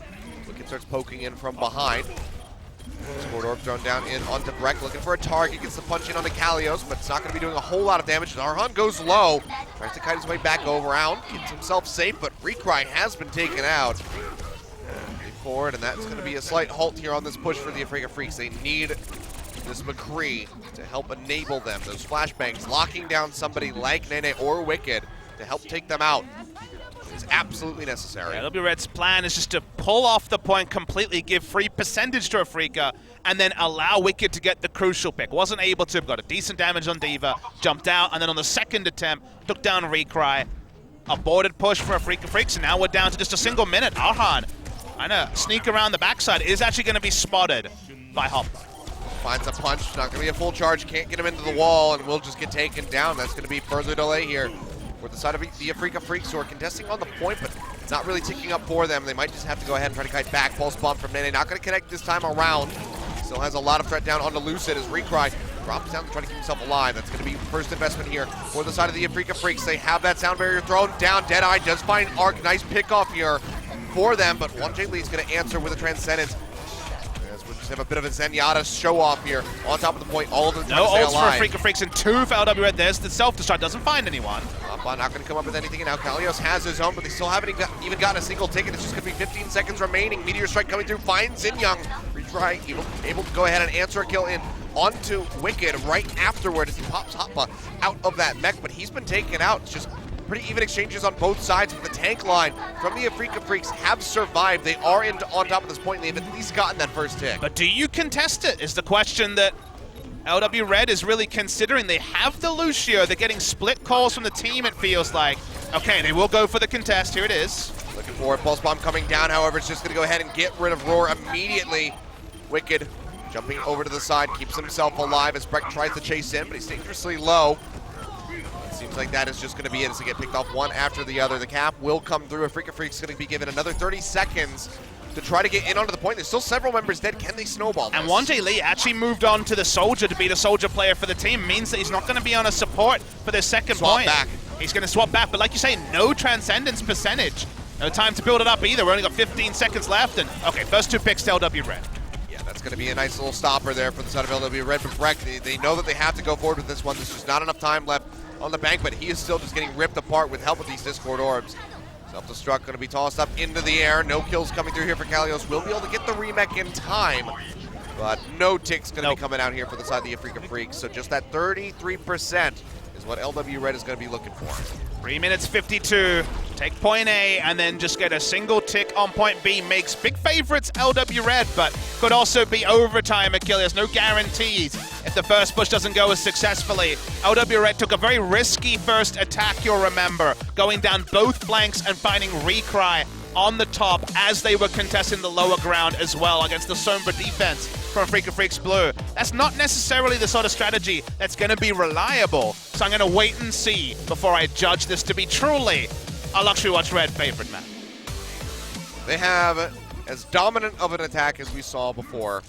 Wicked starts poking in from behind. Scored Orb thrown down in onto Breck, looking for a target, gets the punch in onto Kalios, but it's not going to be doing a whole lot of damage. Arhan goes low, tries to kite his way back over around, gets himself safe, but Recry has been taken out. Forward, and that's going to be a slight halt here on this push for the Afreeca Freecs. They need this McCree to help enable them. Those flashbangs locking down somebody like Nene or Wicked to help take them out is absolutely necessary. Yeah, LW Red's plan is just to pull off the point completely, give free percentage to Afreeca, and then allow Wicked to get the crucial pick. Wasn't able to, got a decent damage on Diva, jumped out, and then on the second attempt, took down Recry. A boarded push for Afreeca Freecs, and now we're down to just a single minute. Arhan trying to sneak around the backside, is actually going to be spotted by Hop. Finds a punch, not going to be a full charge, can't get him into the wall, and will just get taken down. That's going to be further delay here for the side of the Afreeca Freecs, who are contesting on the point, but it's not really ticking up for them. They might just have to go ahead and try to kite back. Pulse bomb from Nene, not going to connect this time around. Still has a lot of threat down onto Lucid as Recry drops down to try to keep himself alive. That's going to be first investment here for the side of the Afreeca Freecs. They have that sound barrier thrown down. Deadeye does find Arc, nice pickoff here for them, but 1J Lee is going to answer with a Transcendence. As we just have a bit of a Zenyatta show off here on top of the point. All of them no trying to ults stay alive. for Afreeca Freecs and 2 for LW Red. There's the self-destruct, doesn't find anyone. Not going to come up with anything, and now Kalios has his own, but they still haven't even gotten a single ticket. It's just going to be 15 seconds remaining. Meteor Strike coming through, finds Xin Young. Retry, able to go ahead and answer a kill in onto Wicked right afterward as he pops Hoppa out of that mech, but he's been taken out. It's just pretty even exchanges on both sides, but the tank line from the Afreeca Freecs have survived. They are on top of this point, and they've at least gotten that first tick. But do you contest it is the question that LW Red is really considering. They have the Lucio, they're getting split calls from the team, it feels like. Okay, they will go for the contest, here it is. Looking for it, Pulse Bomb coming down, however, it's just going to go ahead and get rid of Roar immediately. Wicked jumping over to the side, keeps himself alive as Breck tries to chase in, but he's dangerously low. Seems like that is just going to be it as they get picked off one after the other. The cap will come through. Afreeca Freecs going to be given another 30 seconds to try to get in onto the point. There's still several members dead. Can they snowball this? And 1J Lee actually moved on to the Soldier to be the Soldier player for the team. Means that he's not going to be on a support for this second Swap point. back. He's going to swap back, but like you say, no Transcendence percentage. No time to build it up either. We only got 15 seconds left, and okay, first 2 picks to LW Red. Yeah, that's going to be a nice little stopper there for the side of LW Red. But Breck, they know that they have to go forward with this one. There's just not enough time left on the bank, but he is still just getting ripped apart with help of these Discord Orbs. Self-destruct going to be tossed up into the air. No kills coming through here for Kalios. Will be able to get the remech in time, but no ticks going to be coming out here for the side of the Afreeca Freecs. So just that 33% is what LW Red is going to be looking for. 3 minutes 52. Take point A and then just get a single tick on point B. Makes big favorites LW Red, but could also be overtime Achilles. No guarantees if the first push doesn't go as successfully. LW Red took a very risky first attack, you'll remember, going down both flanks and finding Recry on the top as they were contesting the lower ground as well against the Sombra defense from Afreeca Freecs Blue. That's not necessarily the sort of strategy that's going to be reliable, so I'm going to wait and see before I judge this to be truly a Luxury Watch Red favorite map. They have as dominant of an attack as we saw before.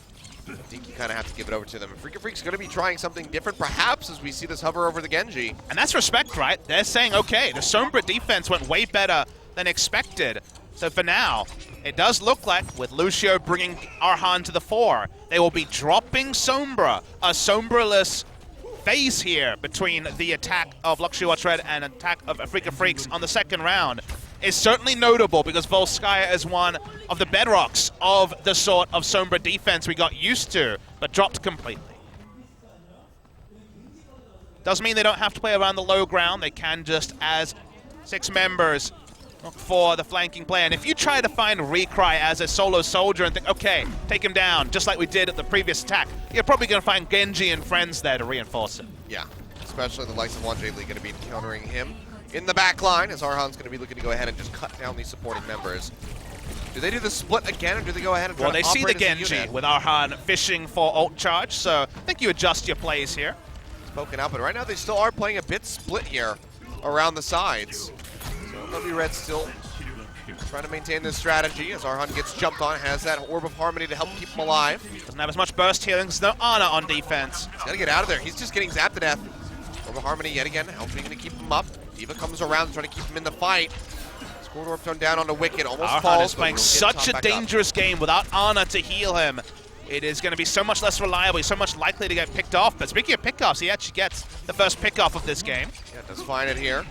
I think you kind of have to give it over to them. Afreeca Freecs going to be trying something different, perhaps, as we see this hover over the Genji. And that's respect, right? They're saying, okay, the Sombra defense went way better than expected. So for now, it does look like, with Lucio bringing Arhan to the fore, they will be dropping Sombra, a Sombra-less phase here between the attack of Luxury Watch Red and attack of Afreeca Freecs on the second round. Is certainly notable because Volskaya is one of the bedrocks of the sort of Sombra defense we got used to, but dropped completely. Doesn't mean they don't have to play around the low ground. They can just, as 6 members, look for the flanking play. And if you try to find Recry as a solo soldier and think, okay, take him down, just like we did at the previous attack, you're probably going to find Genji and friends there to reinforce it. Yeah, especially the likes of 1J Lee going to be encountering him in the back line, as Arhan's going to be looking to go ahead and just cut down these supporting members. Do they do the split again, or do they go ahead and try to Well, they see the operate as a Genji unit? with Arhan fishing for ult charge, so I think you adjust your plays here. Spoken out, but right now they still are playing a bit split here around the sides. So LW Red still trying to maintain this strategy as Arhan gets jumped on, has that Orb of Harmony to help keep him alive. Doesn't have as much burst healing, there's no Ana on defense. He's got to get out of there. He's just getting zapped to death. Orb of Harmony yet again, helping to keep him up. Diva comes around trying to keep him in the fight. Scored Orb thrown down onto Wicked, almost Arhan falls. is playing but will get such tossed a back dangerous game without Ana to heal him. It is going to be so much less reliable, he's so much likely to get picked off. But speaking of pickoffs, he actually gets the first pickoff of this game. Yeah, does find it here.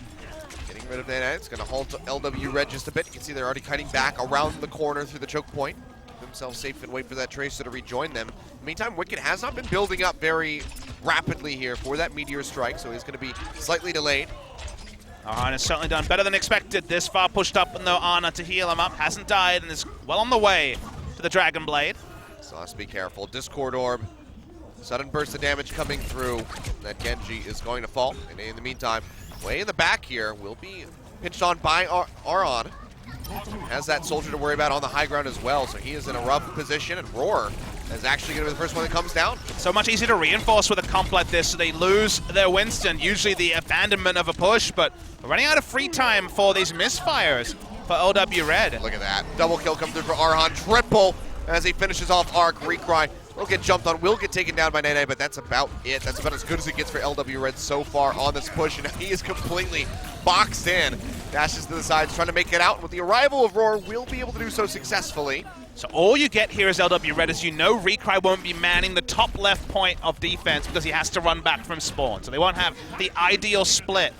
Getting rid of Nana. It's going to halt LW Red just a bit. You can see they're already kiting back around the corner through the choke point. Keep themselves safe and wait for that Tracer to rejoin them. In the meantime, Wicked has not been building up very rapidly here for that Meteor Strike, so he's going to be slightly delayed. Arhan has certainly done better than expected. This far pushed up with no Ana to heal him up. Hasn't died and is well on the way to the Dragon Blade. So let's be careful. Discord Orb. Sudden burst of damage coming through. That Genji is going to fall. And in the meantime, way in the back here will be pitched on by Aron. Has that soldier to worry about on the high ground as well. So he is in a rough position. And Roar is actually going to be the first one that comes down. So much easier to reinforce with a comp like this, so they lose their Winston. Usually the abandonment of a push, but we're running out of free time for these misfires for LW Red. Look at that. Double kill come through for Arhan. Triple as he finishes off Arc. Recry will get jumped on, will get taken down by Nene, but that's about it. That's about as good as it gets for LW Red so far on this push, and he is completely boxed in. Dashes to the sides, trying to make it out. With the arrival of Roar, will be able to do so successfully. So all you get here is LW Red, as you know, Recry won't be manning the top left point of defense because he has to run back from spawn. So they won't have the ideal split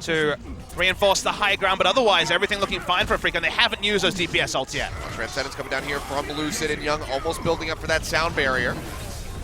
to reinforce the high ground, but otherwise everything looking fine for Afreeca, and they haven't used those DPS ults yet. Transcendence coming down here from Lucid and Young, almost building up for that sound barrier.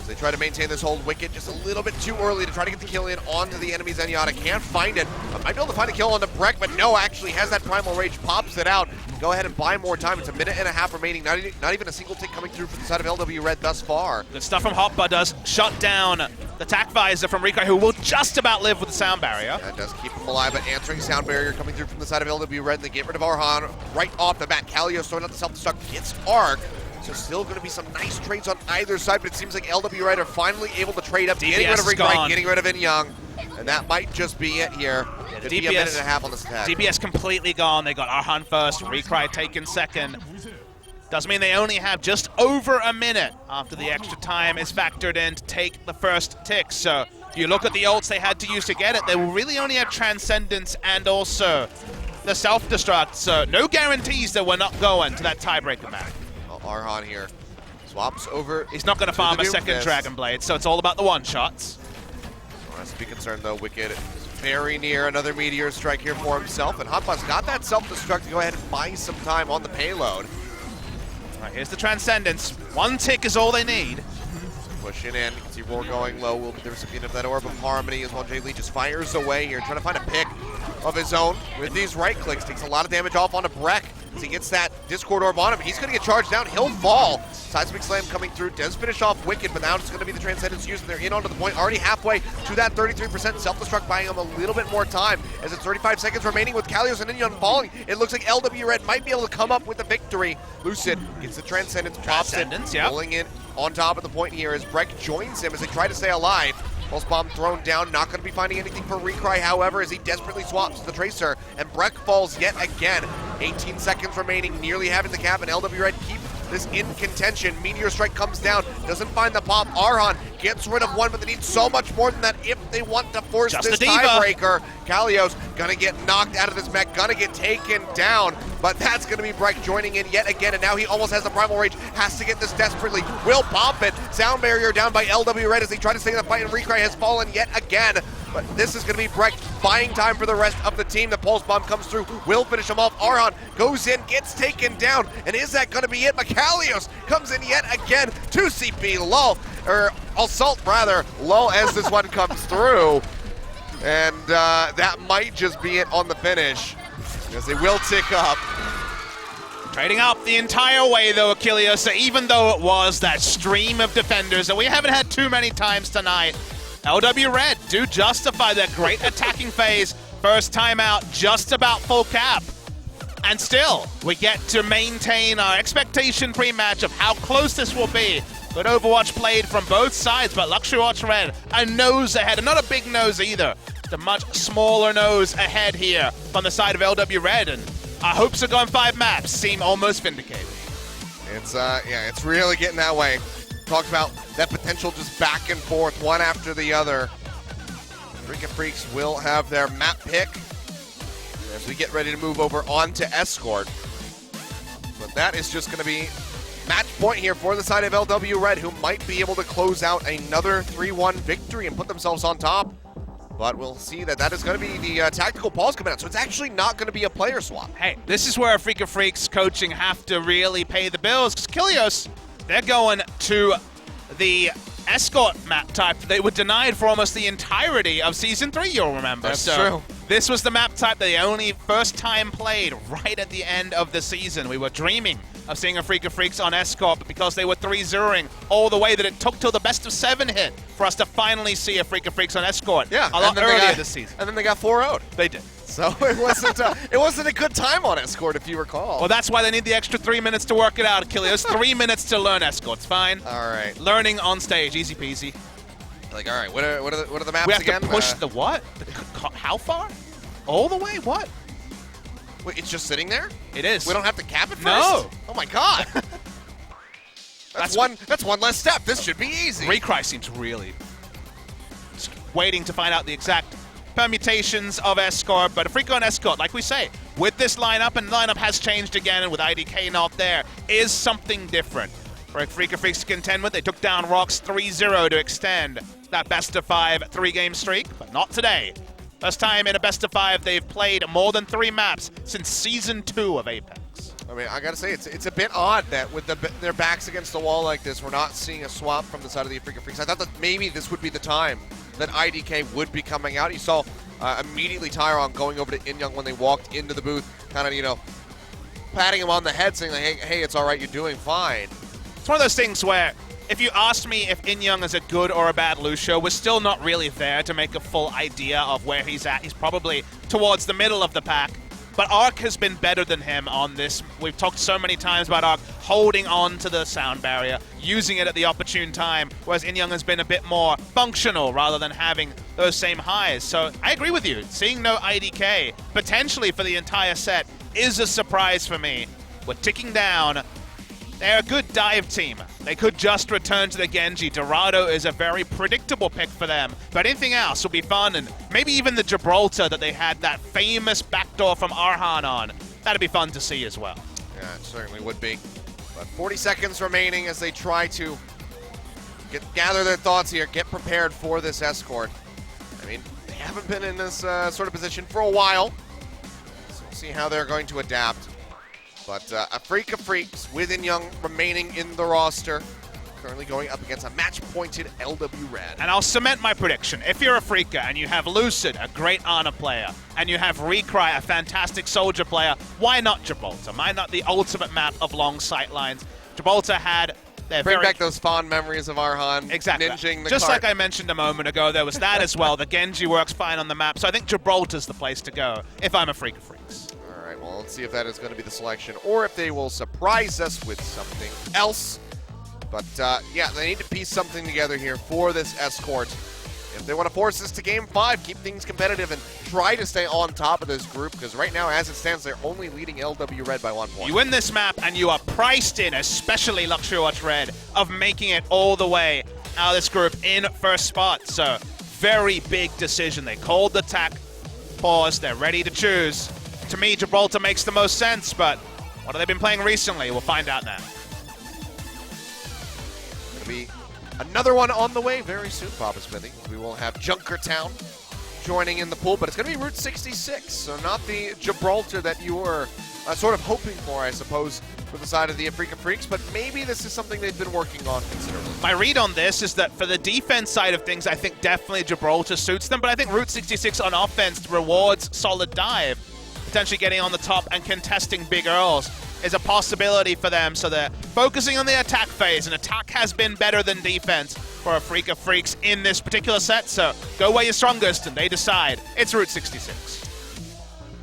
As they try to maintain this hold. Wicked just a little bit too early to try to get the kill in onto the enemy Zenyatta. Can't find it. Might be able to find a kill onto Breck, but no, actually has that Primal Rage, pops it out. Go ahead and buy more time. It's a minute and a half remaining. Not even a single tick coming through from the side of LW Red thus far. Good stuff from Hotba does shut down the attack visor from Recry, who will just about live with the sound barrier. That does keep him alive, but answering sound barrier coming through from the side of LW Red, and they get rid of Arhan right off the bat. Kalios throwing out the self-destruct, gets Arc. So still going to be some nice trades on either side, but it seems like LW Red are finally able to trade up, getting rid of Recry, getting rid of In Young, and that might just be it here. Could be a minute and a half on this attack. DPS completely gone. They got Arhan first, Recry taken second. Doesn't mean they only have just over a minute after the extra time is factored in to take the first tick. So You look at the ults they had to use to get it, they really only had Transcendence and also the self-destruct, so no guarantees that we're not going to that tiebreaker match. Well, Arhan here swaps over. He's not going to farm a second Doomfist. Dragon Blade, so it's all about the one-shots. Well, has to be concerned though. Wicked is very near another Meteor Strike here for himself, and Hotbox got that self-destruct to go ahead and buy some time on the payload. All right, here's the Transcendence. One tick is all they need. Pushing in, you can see Roar going low, will be the recipient of that Orb of Harmony as well. Jay Lee just fires away here, trying to find a pick of his own with these right clicks. Takes a lot of damage off onto Breck as he gets that Discord Orb on him. He's going to get charged down, he'll fall. Seismic Slam coming through, does finish off Wicked, but now it's going to be the Transcendence used, and they're in onto the point, already halfway to that 33% self-destruct, buying him a little bit more time as it's 35 seconds remaining with Kalios and Inyon falling. It looks like LW Red might be able to come up with the victory. Lucid gets the Transcendence, pops it, yep. pulling in on top of the point here as Breck joins him as they try to stay alive. Pulse Bomb thrown down, not going to be finding anything for Recry, however, as he desperately swaps the Tracer, and Breck falls yet again. 18 seconds remaining, nearly having the cap, and LW Red keep this in contention. Meteor Strike comes down, doesn't find the pop. Arhan gets rid of one, but they need so much more than that if they want to force Just this a diva. tiebreaker. Kalios gonna get knocked out of this mech, gonna get taken down, but that's gonna be Breck joining in yet again, and now he almost has the Primal Rage, has to get this desperately, will pop it. Sound barrier down by LW Red as they try to stay in the fight, and Recry has fallen yet again. But this is going to be Breck buying time for the rest of the team. The Pulse Bomb comes through, will finish him off. Arhan goes in, gets taken down, and is that going to be it? Macalios comes in yet again. 2 CP lull, or assault rather, lull as this one comes through. And that might just be it on the finish, as they will tick up. Trading up the entire way, though, Achilles, so even though it was that stream of defenders that we haven't had too many times tonight, LW Red do justify their great attacking phase. First time out, just about full cap. And still, we get to maintain our expectation pre-match of how close this will be. Good Overwatch played from both sides, but Luxury Watch Red, a nose ahead, and not a big nose either. Just a much smaller nose ahead here from the side of LW Red, and our hopes of going 5 maps seem almost vindicated. It's yeah, it's really getting that way. Talked about that potential just back and forth, one after the other. Freecs will have their map pick as we get ready to move over on to Escort. But that is just going to be match point here for the side of LW Red, who might be able to close out another 3-1 victory and put themselves on top. But we'll see that is going to be the tactical pause coming out, so it's actually not going to be a player swap. Hey, this is where Freecs coaching have to really pay the bills, because Kilios, they're going to the Escort map type that they were denied for almost the entirety of Season 3, you'll remember. That's so true. This was the map type that they only first time played right at the end of the season. We were dreaming of seeing Freecs on Escort, but because they were 3-0ing all the way that it took till the best of 7 hit for us to finally see Freecs on Escort. Yeah, a lot earlier this season. And then they got 4-0'd. They did. So it wasn't a good time on Escort, if you recall. Well, that's why they need the extra 3 minutes to work it out, Achilles. 3 minutes to learn Escort's fine. All right. Learning on stage, easy peasy. Like, all right, what are the maps We have again? to push the what? How far? All the way? What? Wait, it's just sitting there? It is. We don't have to cap it first? No. Oh my god. That's one less step. This should be easy. Recry seems really just waiting to find out the exact permutations of Escort, but Afreeca on Escort, like we say, with this lineup, and the lineup has changed again, and with IDK not there, is something different. For Freecs to contend with, they took down Rocks 3-0 to extend that best-of-5 3-game streak, but not today. First time in a best-of-5 they've played more than 3 maps since Season 2 of Apex. I mean, I gotta say, it's a bit odd that with their backs against the wall like this, we're not seeing a swap from the side of the Afreeca Freecs. I thought that maybe this would be the time that IDK would be coming out. You saw immediately Tyron going over to Inyoung when they walked into the booth, kind of, you know, patting him on the head, saying like, hey, it's all right, you're doing fine. It's one of those things where if you asked me if Inyoung is a good or a bad Lucio, we're still not really there to make a full idea of where he's at. He's probably towards the middle of the pack. But Arc has been better than him on this. We've talked so many times about Arc holding on to the sound barrier, using it at the opportune time, whereas Inyoung has been a bit more functional rather than having those same highs. So I agree with you. Seeing no IDK, potentially for the entire set, is a surprise for me. We're ticking down. They're a good dive team. They could just return to the Genji. Dorado is a very predictable pick for them. But anything else will be fun, and maybe even the Gibraltar that they had that famous backdoor from Arhan on. That'd be fun to see as well. Yeah, it certainly would be. But 40 seconds remaining as they try to gather their thoughts here, get prepared for this escort. I mean, they haven't been in this sort of position for a while, so we'll see how they're going to adapt. But Afreeca Freecs with Young remaining in the roster, currently going up against a match-pointed LW Red. And I'll cement my prediction. If you're Afreeca and you have Lucid, a great Ana player, and you have Recry, a fantastic Soldier player, why not Gibraltar? Why not the ultimate map of long sightlines? Gibraltar had their Bring back those fond memories of Arhan exactly. ninjing the Just cart. like I mentioned a moment ago, there was that as well. The Genji works fine on the map, so I think Gibraltar's the place to go if I'm Afreeca Freecs. All right, well, let's see if that is going to be the selection or if they will surprise us with something else. But, yeah, they need to piece something together here for this escort. If they want to force this to Game 5, keep things competitive, and try to stay on top of this group, because right now, as it stands, they're only leading LW Red by 1 point. You win this map, and you are priced in, especially Luxury Watch Red, of making it all the way out of this group in first spot. So, very big decision. They called the attack pause. They're ready to choose. To me, Gibraltar makes the most sense, but what have they been playing recently? We'll find out now. Going to be another one on the way very soon, Papa Smithy. We will have Junkertown joining in the pool, but it's going to be Route 66, so not the Gibraltar that you were sort of hoping for, I suppose, for the side of the Afreeca Freecs, but maybe this is something they've been working on considerably. My read on this is that for the defense side of things, I think definitely Gibraltar suits them, but I think Route 66 on offense rewards solid dive. Potentially getting on the top and contesting big Earls is a possibility for them, so they're focusing on the attack phase, and attack has been better than defense for Afreeca Freecs in this particular set, so go where you're strongest, and they decide it's Route 66.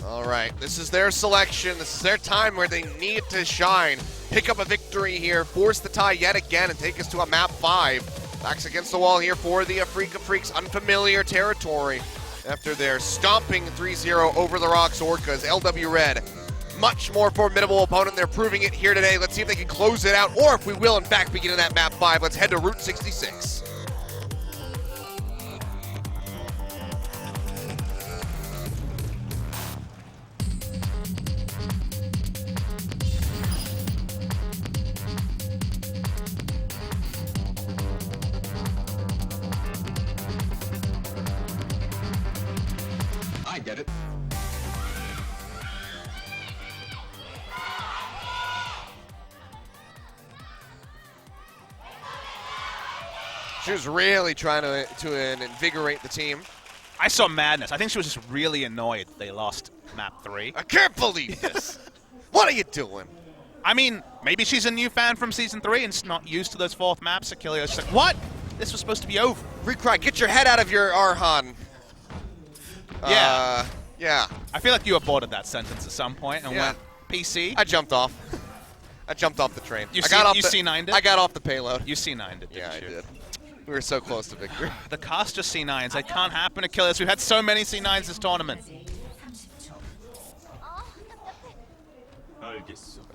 All right, this is their selection. This is their time where they need to shine. Pick up a victory here, force the tie yet again, and take us to a map 5. Backs against the wall here for the Afreeca Freecs, unfamiliar territory. After their stomping 3-0 over the Rocks Orcas, LW Red, much more formidable opponent. They're proving it here today. Let's see if they can close it out, or if we will, in fact, begin in that map 5. Let's head to Route 66. I get it. She was really trying to invigorate the team. I saw madness. I think she was just really annoyed they lost map 3. I can't believe this. What are you doing? I mean, maybe she's a new fan from Season 3 and not used to those 4th maps. Achilleo's just like, what? This was supposed to be over. Recry, get your head out of your Arhan. Yeah. Yeah. I feel like you aborted that sentence at some point and went PC. I jumped off. I jumped off the train. You I got off C9'd it? I got off the payload. You C9'd it, Yeah, I didn't you? did. We were so close to victory. The caster C9s, they can't happen, Achilles. We've had so many C9s this tournament.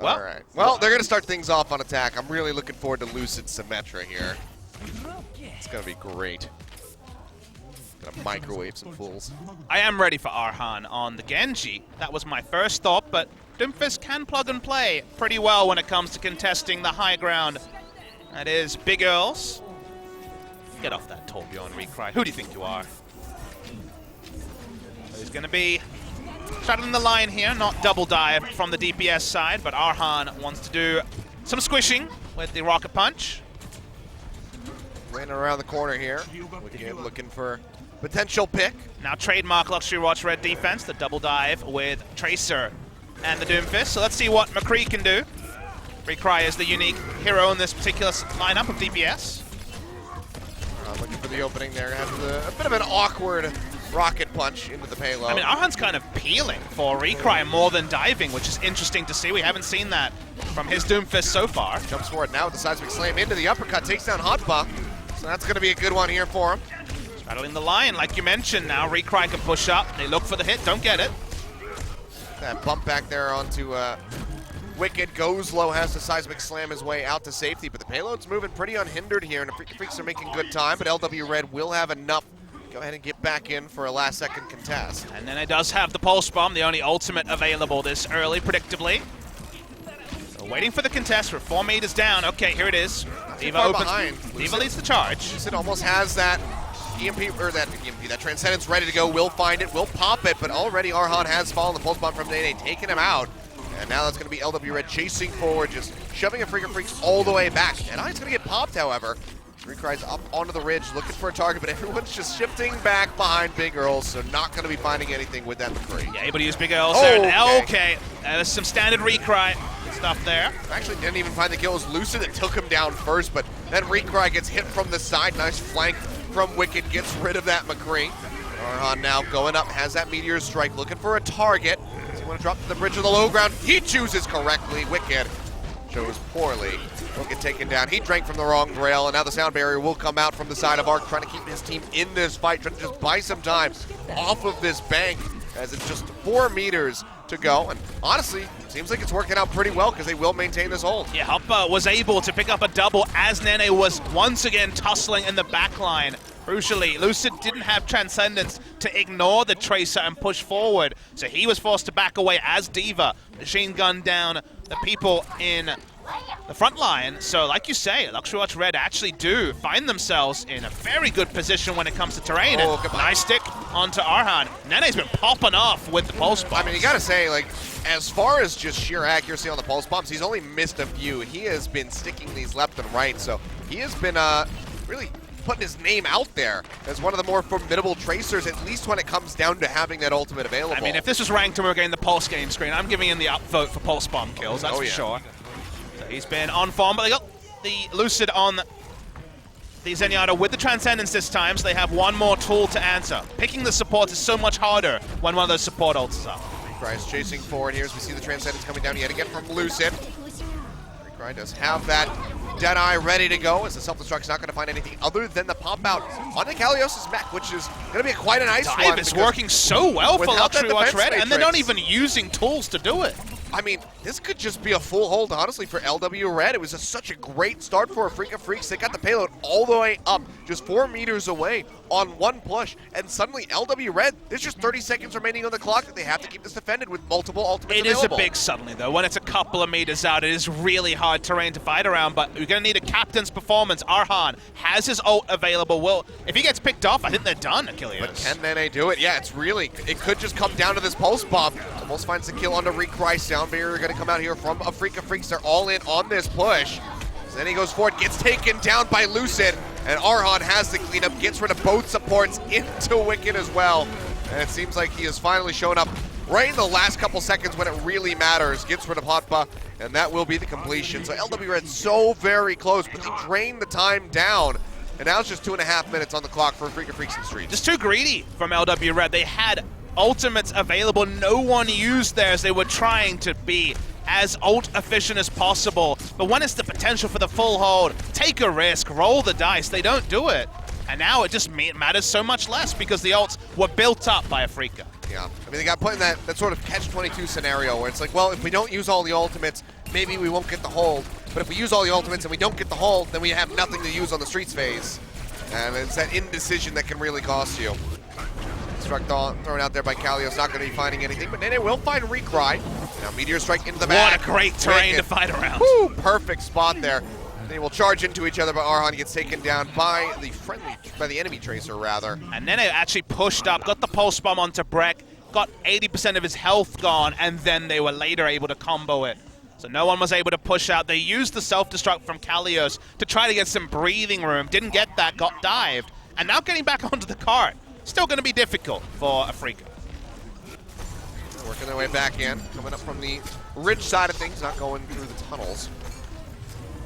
Well, All right. Well, they're going to start things off on attack. I'm really looking forward to Lucid Symmetra here. It's going to be great. Gonna microwave some fools. I am ready for Arhan on the Genji. That was my first thought, but Doomfist can plug and play pretty well when it comes to contesting the high ground. That is Big Earls. Get off that Torbjorn Recry. Who do you think you are? He's going to be straddling the line here, not double dive from the DPS side, but Arhan wants to do some squishing with the Rocket Punch. Running around the corner here. Wicked looking for potential pick. Now trademark Luxury Watch Red defense, the double dive with Tracer and the Doomfist. So let's see what McCree can do. Recry is the unique hero in this particular lineup of DPS. Looking for the opening there. Has a bit of an awkward rocket punch into the payload. I mean, Arhan's kind of peeling for Recry more than diving, which is interesting to see. We haven't seen that from his Doomfist so far. Jumps forward now with the seismic slam into the uppercut. Takes down Hotba. So that's going to be a good one here for him. Straddling the line, like you mentioned. Now Recry can push up. They look for the hit, don't get it. That bump back there onto Wicked goes low, has to seismic slam his way out to safety, but the payload's moving pretty unhindered here, and the Freecs are making good time, but LW Red will have enough to go ahead and get back in for a last-second contest. And then it does have the Pulse Bomb, the only ultimate available this early, predictably. So waiting for the contest. We're 4 meters down. Okay, here it is. Diva opens. Diva leads the charge. Lucid almost has that that Transcendence ready to go, will find it, will pop it, but already Arhan has fallen. The Pulse Bomb from Nene, taking him out. And now that's going to be LW Red chasing forward, just shoving a Freecs all the way back. And it's going to get popped, however. Recry's up onto the ridge, looking for a target, but everyone's just shifting back behind Big Earls, so not going to be finding anything with that McCree. Yeah, able to use Big Earls there. Okay. There's some standard Recry stuff there. Actually didn't even find the kill. It was Lucid that took him down first, but then Recry gets hit from the side. Nice flank from Wicked, gets rid of that McCree. Arhan now going up, has that Meteor Strike, looking for a target. Does he want to drop to the bridge of the low ground? He chooses correctly. Wicked chose poorly. Will get taken down. He drank from the wrong rail, and now the sound barrier will come out from the side of Arc, trying to keep his team in this fight, trying to just buy some time off of this bank, as it's just 4 meters to go. And honestly, seems like it's working out pretty well, because they will maintain this hold. Yeah, Hoppa was able to pick up a double as Nene was once again tussling in the back line. Crucially, Lucid didn't have Transcendence to ignore the Tracer and push forward, so he was forced to back away as Diva machine gunned down the people in the front line. So like you say, Luxury Watch Red actually do find themselves in a very good position when it comes to terrain. Oh, and nice stick onto Arhan. Nene's been popping off with the Pulse Bombs. I mean, you gotta say, like, as far as just sheer accuracy on the Pulse Bombs, he's only missed a few. He has been sticking these left and right, so he has been really putting his name out there as one of the more formidable Tracers, at least when it comes down to having that ultimate available. I mean, if this was ranked and we were getting the Pulse game screen, I'm giving him the upvote for Pulse Bomb kills, that's for sure. So he's been on form, but they got the Lucid on the Zenyatta with the Transcendence this time, so they have one more tool to answer. Picking the support is so much harder when one of those support ults is up. Recry's chasing forward here as we see the Transcendence coming down yet again from Lucid. Recry does have that Deadeye ready to go, as the self-destruct's not going to find anything other than the pop-out onto Kalios' mech, which is going to be quite a nice one. Dive is working so well for Luxury Watch Red, and they're not matrix. even using tools to do it. I mean, this could just be a full hold, honestly, for LW Red. It was such a great start for Afreeca Freecs. They got the payload all the way up, just 4 meters away on one push, and suddenly LW Red, there's just 30 seconds remaining on the clock that they have to keep this defended with multiple ultimates available. It is a big suddenly, though. When it's a couple of meters out, it is really hard terrain to fight around, but you're going to need a captain's performance. Arhan has his ult available. If he gets picked off, I think they're done, Achilles. But can Nene do it? Yeah, it could just come down to this Pulse Bomb. Almost finds the kill onto Recry. Sound barrier going to come out here from Afreeca Freecs. They're all in on this push. So then he goes forward, gets taken down by Lucid, and Arhan has the cleanup, gets rid of both supports into Wicked as well. And it seems like he has finally shown up right in the last couple seconds when it really matters. Gets rid of Hotba, and that will be the completion. So LW Red so very close, but they drain the time down. And now it's just 2.5 minutes on the clock for Afreeca Freecs in Streets. Just too greedy from LW Red. They had ultimates available. No one used theirs. They were trying to be as ult efficient as possible. But when it's the potential for the full hold, take a risk, roll the dice. They don't do it. And now it just matters so much less because the ults were built up by Afreeca. Yeah, I mean, they got put in that sort of catch-22 scenario where it's like, well, if we don't use all the ultimates, maybe we won't get the hold. But if we use all the ultimates and we don't get the hold, then we have nothing to use on the Streets phase. And it's that indecision that can really cost you. Struck thrown out there by Kalios, not going to be finding anything, but Nene will find Recry. Now Meteor Strike into the back. What a great terrain to fight around. Woo, perfect spot there. They will charge into each other, but Arhan gets taken down by the enemy Tracer, rather. And Nene actually pushed up, got the Pulse Bomb onto Breck, got 80% of his health gone, and then they were later able to combo it. So no one was able to push out. They used the self-destruct from Kalios to try to get some breathing room. Didn't get that, got dived. And now getting back onto the cart. Still going to be difficult for Afreeca. Working their way back in, coming up from the ridge side of things, not going through the tunnels.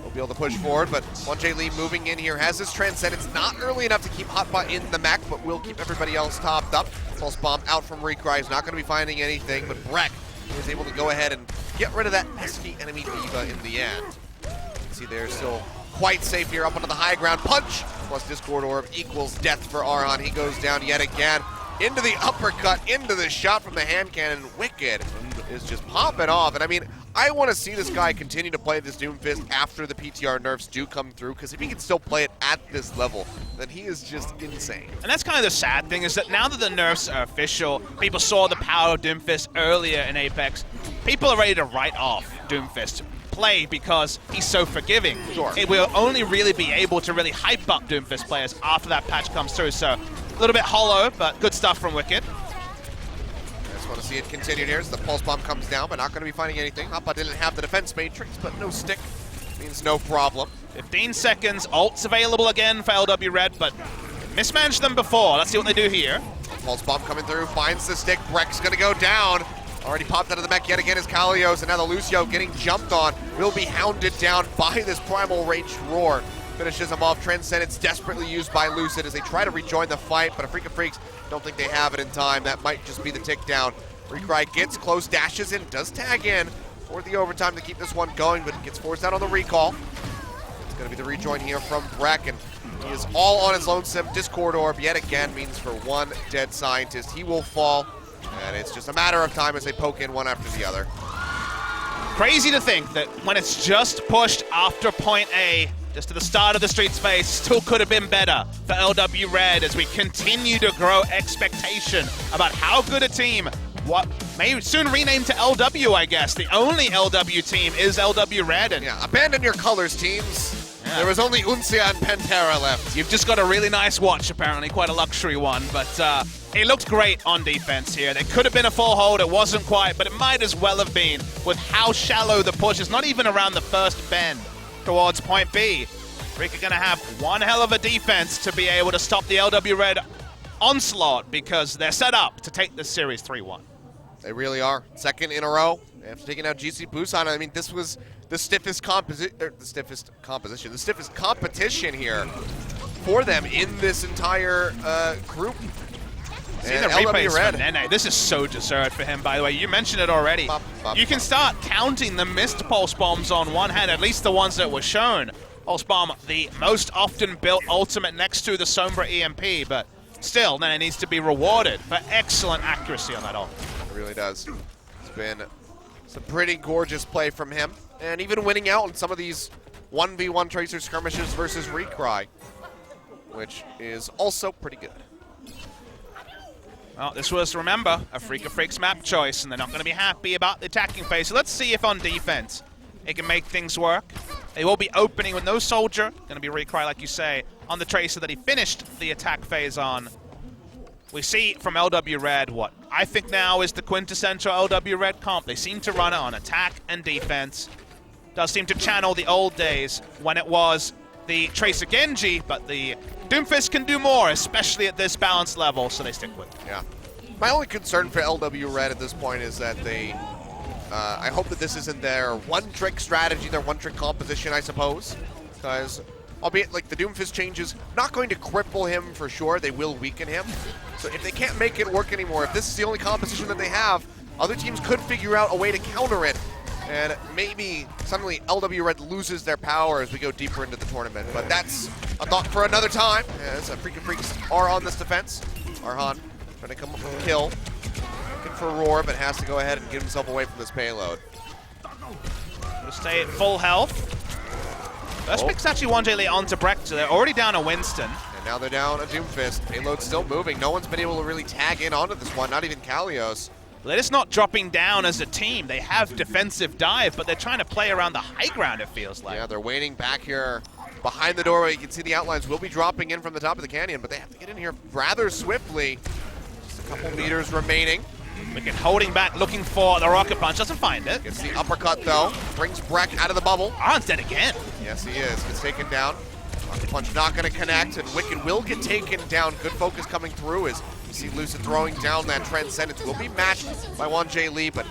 We'll be able to push forward, but 1J Lee moving in here, has his Transcendence, not early enough to keep Hotbot in the mech, but will keep everybody else topped up. Pulse Bomb out from Recry, he's not going to be finding anything, but Breck is able to go ahead and get rid of that pesky enemy Diva in the end. You can see they're still quite safe here up onto the high ground. Punch plus Discord Orb equals death for Arhan. He goes down yet again. into the uppercut, into the shot from the hand cannon. Wicked is just popping off. And I mean, I want to see this guy continue to play this Doomfist after the PTR nerfs do come through, because if he can still play it at this level, then he is just insane. And that's kind of the sad thing, is that now that the nerfs are official, people saw the power of Doomfist earlier in Apex, people are ready to write off Doomfist play because he's so forgiving. Sure. It will only really be able to really hype up Doomfist players after that patch comes through, so a little bit hollow, but good stuff from Wicked. I just want to see it continue here as the pulse bomb comes down, but not going to be finding anything. Hoppa didn't have the defense matrix, but no stick means no problem. 15 seconds, ults available again for LW Red, but mismanaged them before. Let's see what they do here. Pulse bomb coming through, finds the stick. Breck's going to go down. Already popped out of the mech yet again is Kalios, and now the Lucio getting jumped on will be hounded down by this Primal Rage Roar. Finishes him off. Transcendence desperately used by Lucid as they try to rejoin the fight, but Afreeca Freecs don't think they have it in time. That might just be the tick down. Recry gets close, dashes in, does tag in for the overtime to keep this one going, but gets forced out on the recall. It's going to be the rejoin here from Breck, and he is all on his lonesome. Discord Orb yet again means for one dead scientist. He will fall, and it's just a matter of time as they poke in one after the other. Crazy to think that when it's just pushed after point A, just to the start of the Streets phase, still could have been better for LW Red as we continue to grow expectation about how good a team, what may soon rename to LW, I guess. The only LW team is LW Red. And yeah, abandon your colors, teams. Yeah. There was only Uncia and Pantera left. You've just got a really nice watch, apparently, quite a luxury one, but it looked great on defense here. There could have been a full hold, it wasn't quite, but it might as well have been with how shallow the push is, not even around the first bend towards point B. Freecs are going to have one hell of a defense to be able to stop the LW Red onslaught because they're set up to take this series 3-1. They really are. Second in a row after taking out GC Busan. I mean, this was the stiffest competition here for them in this entire group. See the replays for Nene. This is so deserved for him, by the way. You mentioned it already. You can start counting the missed pulse bombs on one hand, at least the ones that were shown. Pulse bomb, the most often built ultimate next to the Sombra EMP, but still, Nene needs to be rewarded for excellent accuracy on that ult. It really does. It's been some pretty gorgeous play from him, and even winning out in some of these 1v1 Tracer skirmishes versus Recry, which is also pretty good. Well, this was, remember, Afreeca Freecs map choice, and they're not going to be happy about the attacking phase. So let's see if on defense it can make things work. They will be opening with no soldier. Going to be Recry, like you say, on the Tracer that he finished the attack phase on. We see from LW Red what I think now is the quintessential LW Red comp. They seem to run it on attack and defense. Does seem to channel the old days when it was the Tracer Genji, but the Doomfist can do more, especially at this balance level, so they stick with it. Yeah. My only concern for LW Red at this point is that they, I hope that this isn't their one-trick strategy, their one-trick composition, I suppose. Because, albeit, like, the Doomfist changes, not going to cripple him for sure, they will weaken him. So if they can't make it work anymore, if this is the only composition that they have, other teams could figure out a way to counter it. And maybe suddenly LW Red loses their power as we go deeper into the tournament. But that's a thought for another time, as Afreeca Freecs are on this defense. Arhan trying to come up with a kill. Looking for Roar, but has to go ahead and get himself away from this payload. Will stay at full health. First pick's actually 1J late onto Breck, so they're already down a Winston. And now they're down a Doomfist. Payload's still moving. No one's been able to really tag in onto this one, not even Kalios. They're just not dropping down as a team. They have defensive dive, but they're trying to play around the high ground, it feels like. Yeah, they're waiting back here behind the doorway. You can see the outlines will be dropping in from the top of the canyon, but they have to get in here rather swiftly. Just a couple meters remaining. Wicked holding back, looking for the rocket punch. Doesn't find it. Gets the uppercut, though. Brings Breck out of the bubble. Arn's dead again. Yes, he is. Gets taken down. Rocket punch not going to connect, and Wicked will get taken down. Good focus coming through as you see Lucid throwing down that Transcendence. Will be matched by 1J Lee, but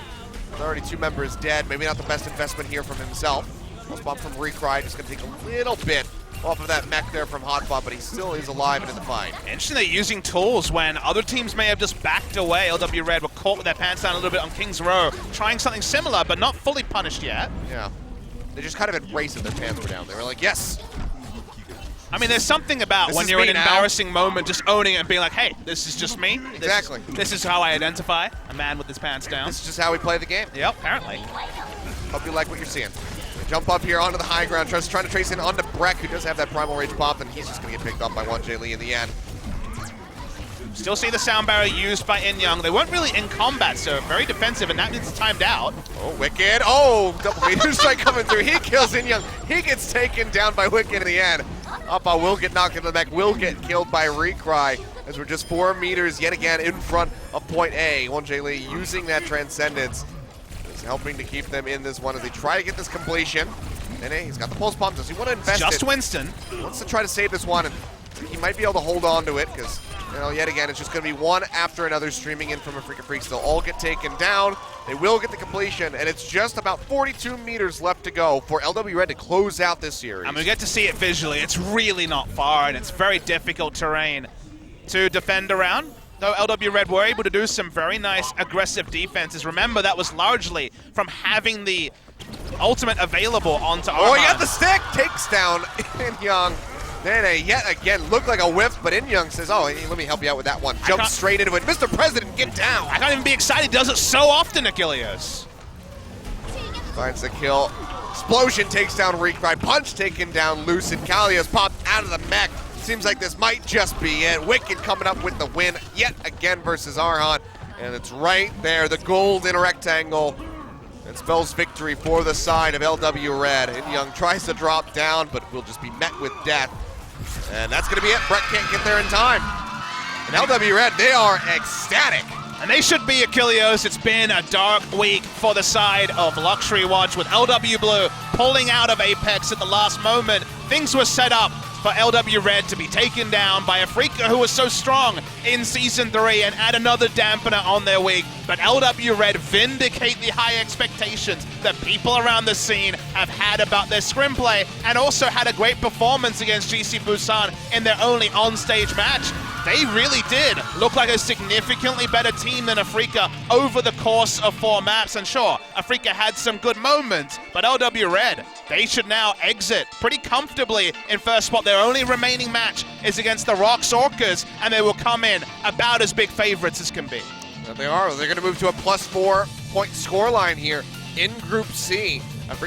already two members dead. Maybe not the best investment here from himself. Pulse bomb from Recry, just going to take a little bit off of that mech there from Hotbot, but he still is alive and in the fight. Interesting they're using tools when other teams may have just backed away. LW Red were caught with their pants down a little bit on King's Row, trying something similar, but not fully punished yet. Yeah. They just kind of embraced it, their pants were down. They were like, yes! I mean, there's something about This when is you're in me an now. embarrassing moment, just owning it and being like, hey, this is just me. Exactly. This is how I identify a man with his pants down. This is just how we play the game. Yep, apparently. Hope you like what you're seeing. Jump up here onto the high ground, trying to trace in onto Breck, who does have that Primal Rage pop, and he's just going to get picked up by 1J Lee in the end. Still see the sound barrier used by In Young. They weren't really in combat, so very defensive, and that means it's timed out. Oh, Wicked. Oh, double meteor strike coming through. He kills In Young. He gets taken down by Wicked in the end. Uppa will get knocked into the back, will get killed by Recry, as we're just 4 meters yet again in front of point A. 1J Lee using that Transcendence is helping to keep them in this one as they try to get this completion. And hey, he's got the pulse bomb. Does he want to invest Just it? Winston. He wants to try to save this one, and he might be able to hold on to it because, you know, yet again, it's just going to be one after another streaming in from Afreeca Freecs. They'll all get taken down. They will get the completion, and it's just about 42 meters left to go for LW Red to close out this series. And we get to see it visually. It's really not far, and it's very difficult terrain to defend around. Though LW Red were able to do some very nice aggressive defenses. Remember, that was largely from having the ultimate available onto Arhan. Oh, he got the stick! Takes down In Young. Then yet again, looked like a whiff, but In Young says, oh, hey, let me help you out with that one. Jumps straight into it. Mr. President, get down! I can't even be excited. He does it so often, Achilles. Finds the kill. Explosion takes down Recry. Punch taken down Lucid. Kalios popped out of the mech. Seems like this might just be it. Wicked coming up with the win yet again versus Arhan. And it's right there, the gold in a rectangle. It spells victory for the side of LW Red. In Young tries to drop down, but will just be met with death. And that's going to be it. Brett can't get there in time. And LW Red, they are ecstatic. And they should be, Achilles. It's been a dark week for the side of Luxury Watch with LW Blue pulling out of Apex at the last moment. Things were set up for LW Red to be taken down by Afreeca, who was so strong in Season 3, and add another dampener on their week. But LW Red vindicate the high expectations that people around the scene have had about their scrimplay, and also had a great performance against GC Busan in their only on-stage match. They really did look like a significantly better team than Afreeca over the course of 4 maps. And sure, Afreeca had some good moments, but LW Red, they should now exit pretty comfortably in first spot. Their only remaining match is against the Rocks Orcas, and they will come in about as big favorites as can be. There they are. They're going to move to a +4 point scoreline here in Group C.